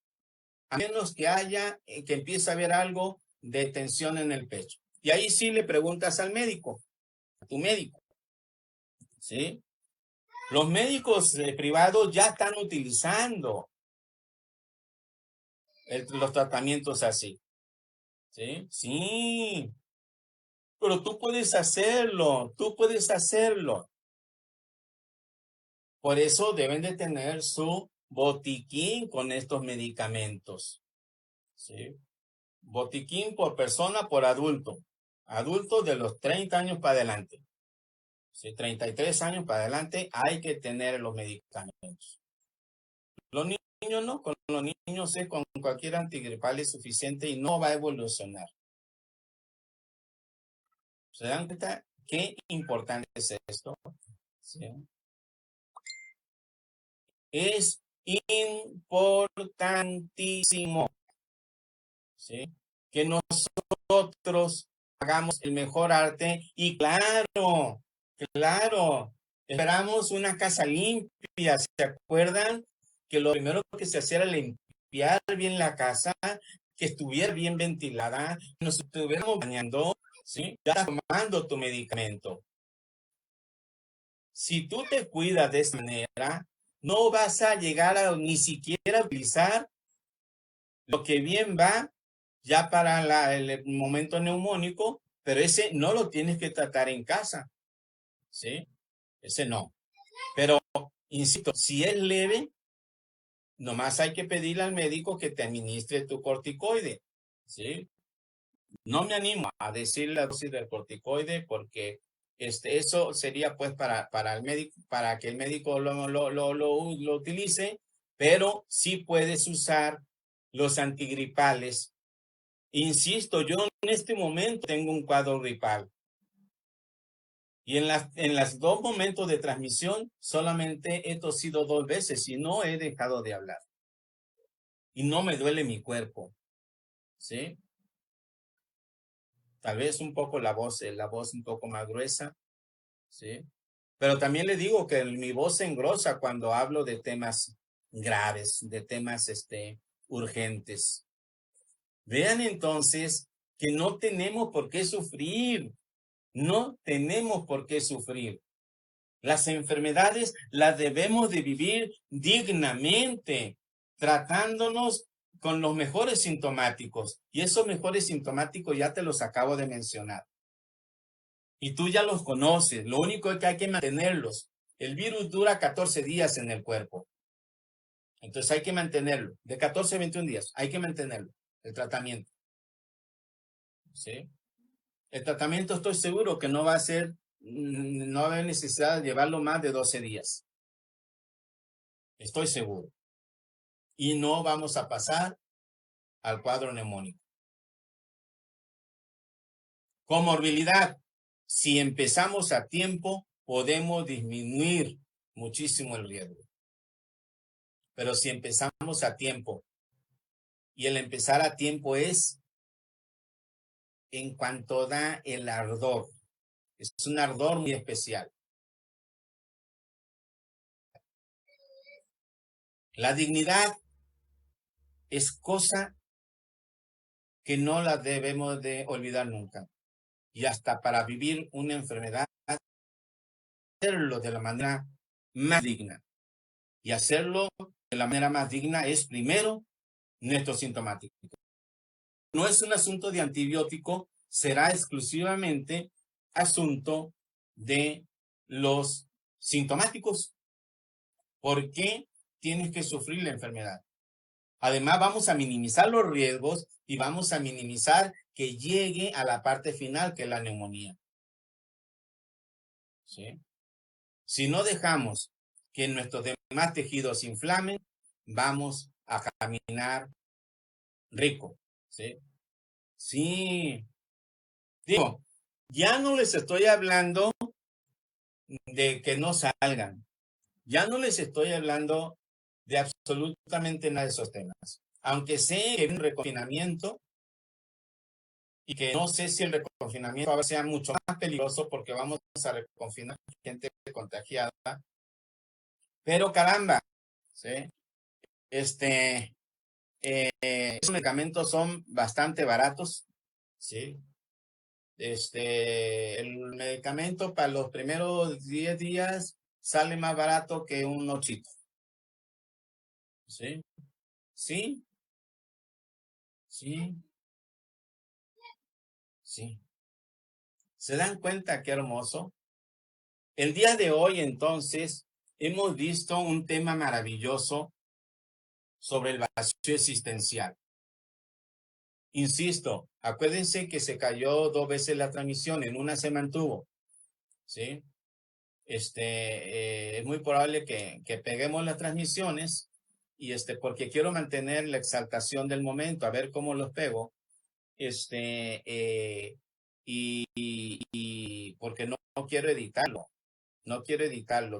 a menos que que empiece a haber algo de tensión en el pecho. Y ahí sí le preguntas al médico, a tu médico, ¿sí? Los médicos privados ya están utilizando los tratamientos así, ¿sí? Sí, pero tú puedes hacerlo, tú puedes hacerlo. Por eso deben de tener su botiquín con estos medicamentos, ¿sí? Botiquín por persona, por adulto. Adulto de los 30 años para adelante. Si 33 años para adelante hay que tener los medicamentos. Los niños no, con los niños con cualquier antigripal es suficiente y no va a evolucionar. ¿Se dan cuenta qué importante es esto? ¿Sí? Es importantísimo, ¿sí? Que nosotros hagamos el mejor arte y claro, esperamos una casa limpia. ¿Se acuerdan que lo primero que se hacía era limpiar bien la casa, que estuviera bien ventilada, que nos estuviéramos bañando, ¿sí? Ya estás tomando tu medicamento. Si tú te cuidas de esa manera, no vas a llegar a ni siquiera utilizar lo que bien va ya para el momento neumónico, pero ese no lo tienes que tratar en casa, ¿sí? Ese no. Pero, insisto, si es leve, nomás hay que pedirle al médico que te administre tu corticoide, ¿sí? No me animo a decir la dosis del corticoide porque eso sería pues para el médico, para que el médico lo utilice, pero sí puedes usar los antigripales. Insisto, yo en este momento tengo un cuadro gripal. Y en las 2 momentos de transmisión solamente he tosido 2 veces y no he dejado de hablar. Y no me duele mi cuerpo, ¿sí? Tal vez un poco la voz un poco más gruesa, ¿sí? Pero también le digo que mi voz se engrosa cuando hablo de temas graves, de temas urgentes. Vean entonces que no tenemos por qué sufrir. No tenemos por qué sufrir. Las enfermedades las debemos de vivir dignamente, tratándonos con los mejores sintomáticos. Y esos mejores sintomáticos ya te los acabo de mencionar. Y tú ya los conoces. Lo único es que hay que mantenerlos. El virus dura 14 días en el cuerpo. Entonces hay que mantenerlo. De 14 a 21 días. Hay que mantenerlo. El tratamiento. ¿Sí? El tratamiento estoy seguro que no va a ser, no va a haber necesidad de llevarlo más de 12 días. Estoy seguro. Y no vamos a pasar al cuadro neumónico. Comorbilidad. Si empezamos a tiempo, podemos disminuir muchísimo el riesgo. Pero si empezamos a tiempo, y el empezar a tiempo es en cuanto da el ardor. Es un ardor muy especial. La dignidad es cosa que no la debemos de olvidar nunca. Y hasta para vivir una enfermedad, hacerlo de la manera más digna. Y hacerlo de la manera más digna es primero nuestro sintomático. No es un asunto de antibiótico, será exclusivamente asunto de los sintomáticos. ¿Por qué tienes que sufrir la enfermedad? Además, vamos a minimizar los riesgos y vamos a minimizar que llegue a la parte final, que es la neumonía. ¿Sí? Si no dejamos que nuestros demás tejidos se inflamen, vamos a caminar rico. ¿Sí? Sí. Digo, ya no les estoy hablando de que no salgan. Ya no les estoy hablando de absolutamente nada de esos temas. Aunque sé que hay un reconfinamiento y que no sé si el reconfinamiento ahora sea mucho más peligroso porque vamos a reconfinar gente contagiada. Pero caramba, ¿sí? Esos medicamentos son bastante baratos, ¿sí? El medicamento para los primeros 10 días sale más barato que un ochito. ¿Sí? ¿Sí? ¿Sí? Sí. ¿Se dan cuenta qué hermoso? El día de hoy, entonces, hemos visto un tema maravilloso sobre el vacío existencial. Insisto, acuérdense que se cayó 2 veces la transmisión, en una se mantuvo, ¿sí? Es muy probable que peguemos las transmisiones y porque quiero mantener la exaltación del momento, a ver cómo los pego, y porque no quiero editarlo,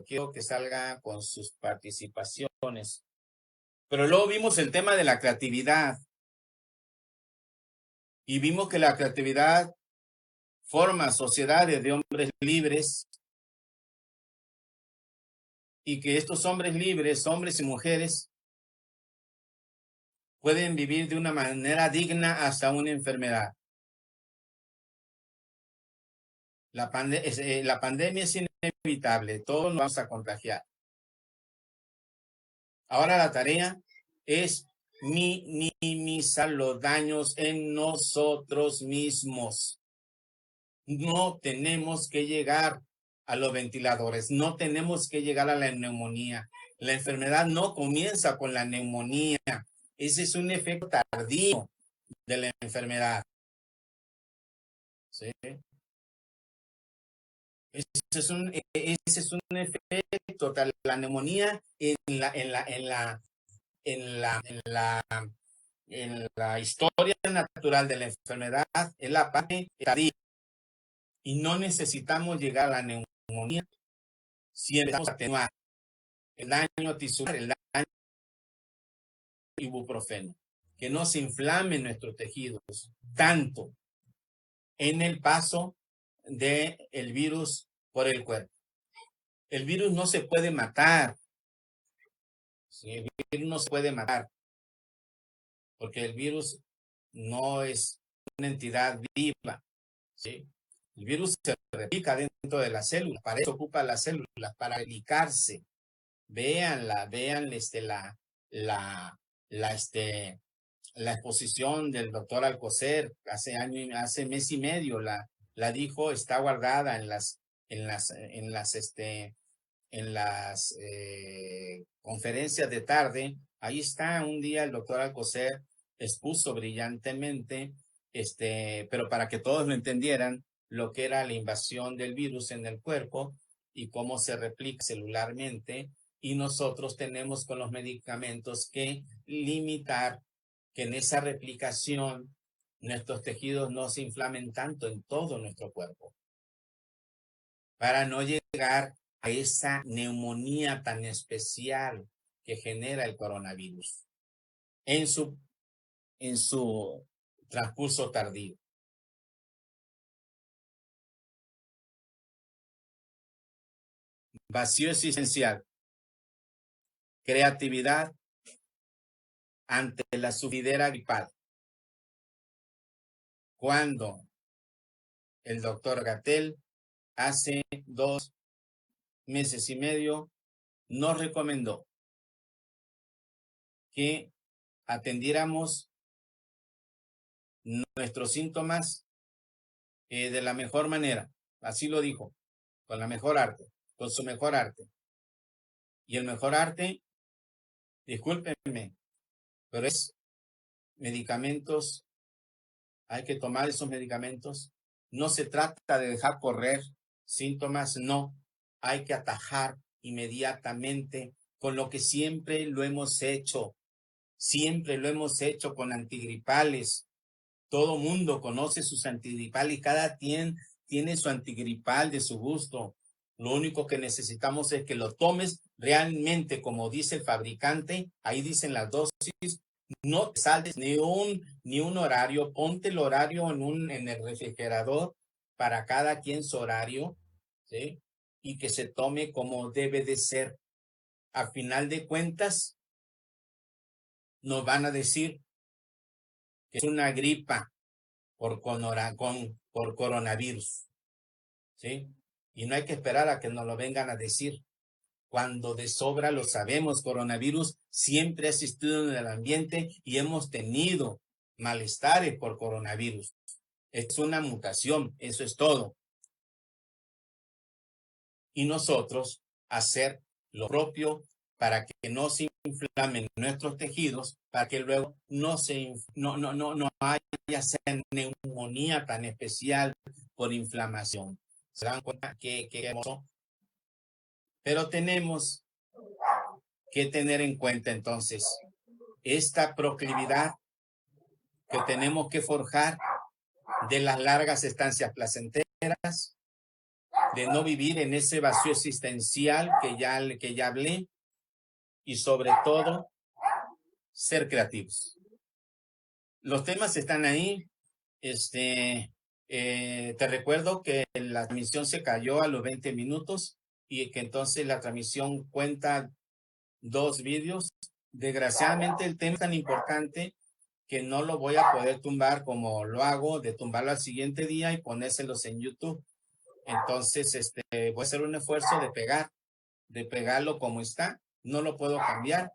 quiero que salga con sus participaciones. Pero luego vimos el tema de la creatividad y vimos que la creatividad forma sociedades de hombres libres y que estos hombres libres, hombres y mujeres, pueden vivir de una manera digna hasta una enfermedad. La pandemia es inevitable, todos nos vamos a contagiar. Ahora la tarea es minimizar los daños en nosotros mismos. No tenemos que llegar a los ventiladores, no tenemos que llegar a la neumonía. La enfermedad no comienza con la neumonía. Ese es un efecto tardío de la enfermedad. ¿Sí? Ese es un efecto. La neumonía en la historia natural de la enfermedad es la parte tardía. Y no necesitamos llegar a la neumonía si empezamos a atenuar el daño tisular, el daño ibuprofeno, que no se inflamen nuestros tejidos tanto en el paso del virus por el cuerpo. El virus no se puede matar. ¿Sí? El virus no se puede matar porque el virus no es una entidad viva. ¿Sí? El virus se replica dentro de la célula, para eso ocupa las células, para replicarse. Vean la exposición del doctor Alcocer hace mes y medio la dijo, está guardada en las conferencias de tarde. Ahí está, un día el doctor Alcocer expuso brillantemente, pero para que todos lo entendieran, lo que era la invasión del virus en el cuerpo y cómo se replica celularmente, y nosotros tenemos con los medicamentos que limitar que en esa replicación nuestros tejidos no se inflamen tanto en todo nuestro cuerpo, para no llegar a esa neumonía tan especial que genera el coronavirus en su transcurso tardío. Vacío existencial, creatividad ante la sufridera gripal. Cuando el doctor Gatell hace 2 meses y medio nos recomendó que atendiéramos nuestros síntomas de la mejor manera. Así lo dijo, con la mejor arte, con su mejor arte. Y el mejor arte, discúlpenme, pero es medicamentos. Hay que tomar esos medicamentos. No se trata de dejar correr síntomas, no. Hay que atajar inmediatamente con lo que siempre lo hemos hecho. Siempre lo hemos hecho con antigripales. Todo mundo conoce sus antigripales y cada quien tiene su antigripal de su gusto. Lo único que necesitamos es que lo tomes realmente como dice el fabricante. Ahí dicen las dosis. No te saltes ni un horario. Ponte el horario en el refrigerador para cada quien su horario, ¿sí? Y que se tome como debe de ser. A final de cuentas, nos van a decir que es una gripa por coronavirus, ¿sí? Y no hay que esperar a que nos lo vengan a decir. Cuando de sobra lo sabemos, coronavirus siempre ha existido en el ambiente y hemos tenido malestares por coronavirus. Es una mutación, eso es todo. Y nosotros hacer lo propio para que no se inflamen nuestros tejidos, para que luego no haya esa neumonía tan especial por inflamación. ¿Se dan cuenta qué hermoso? Pero tenemos que tener en cuenta entonces esta proclividad que tenemos que forjar de las largas estancias placenteras, de no vivir en ese vacío existencial que ya hablé, y sobre todo ser creativos. Los temas están ahí. Te recuerdo que la transmisión se cayó a los 20 minutos y que entonces la transmisión cuenta 2 vídeos. Desgraciadamente el tema es tan importante que no lo voy a poder tumbar como lo hago, de tumbarlo al siguiente día y ponérselos en YouTube. Entonces, voy a hacer un esfuerzo de pegarlo como está. No lo puedo cambiar.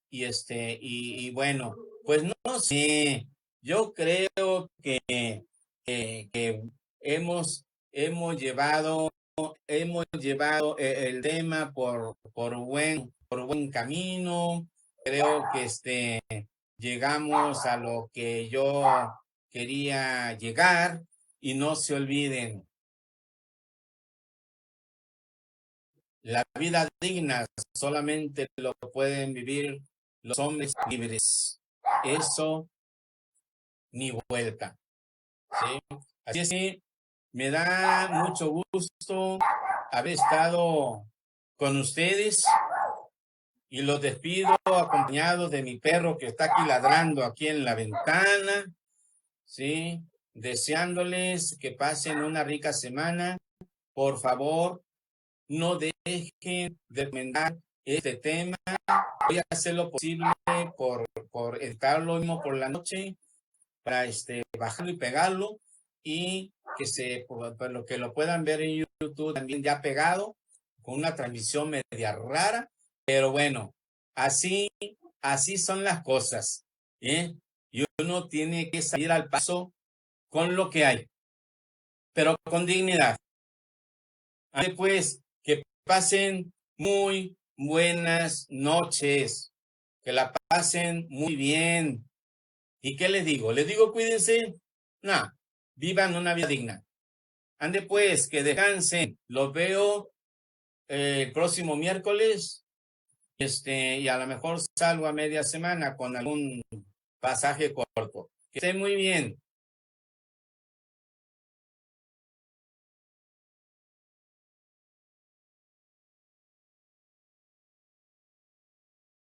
Y bueno, pues no sé. Yo creo que hemos llevado el tema por buen camino. Creo que llegamos a lo que yo quería llegar, y no se olviden, la vida digna solamente lo pueden vivir los hombres libres. Eso ni vuelta, ¿sí? Así es que me da mucho gusto haber estado con ustedes y los despido acompañados de mi perro que está aquí ladrando aquí en la ventana, ¿sí? Deseándoles que pasen una rica semana. Por favor, no dejen de recomendar este tema. Voy a hacer lo posible por editarlo mismo por la noche, para bajarlo y pegarlo, y que lo puedan ver en YouTube también ya pegado, con una transmisión media rara, pero bueno, así son las cosas, ¿eh? y uno tiene que salir al paso con lo que hay, pero con dignidad. Pues que pasen muy buenas noches, que la pasen muy bien. ¿Y qué les digo? ¿Les digo cuídense? No, vivan una vida digna. Ande pues, que descansen. Los veo el próximo miércoles. Y a lo mejor salgo a media semana con algún pasaje corto. Que estén muy bien.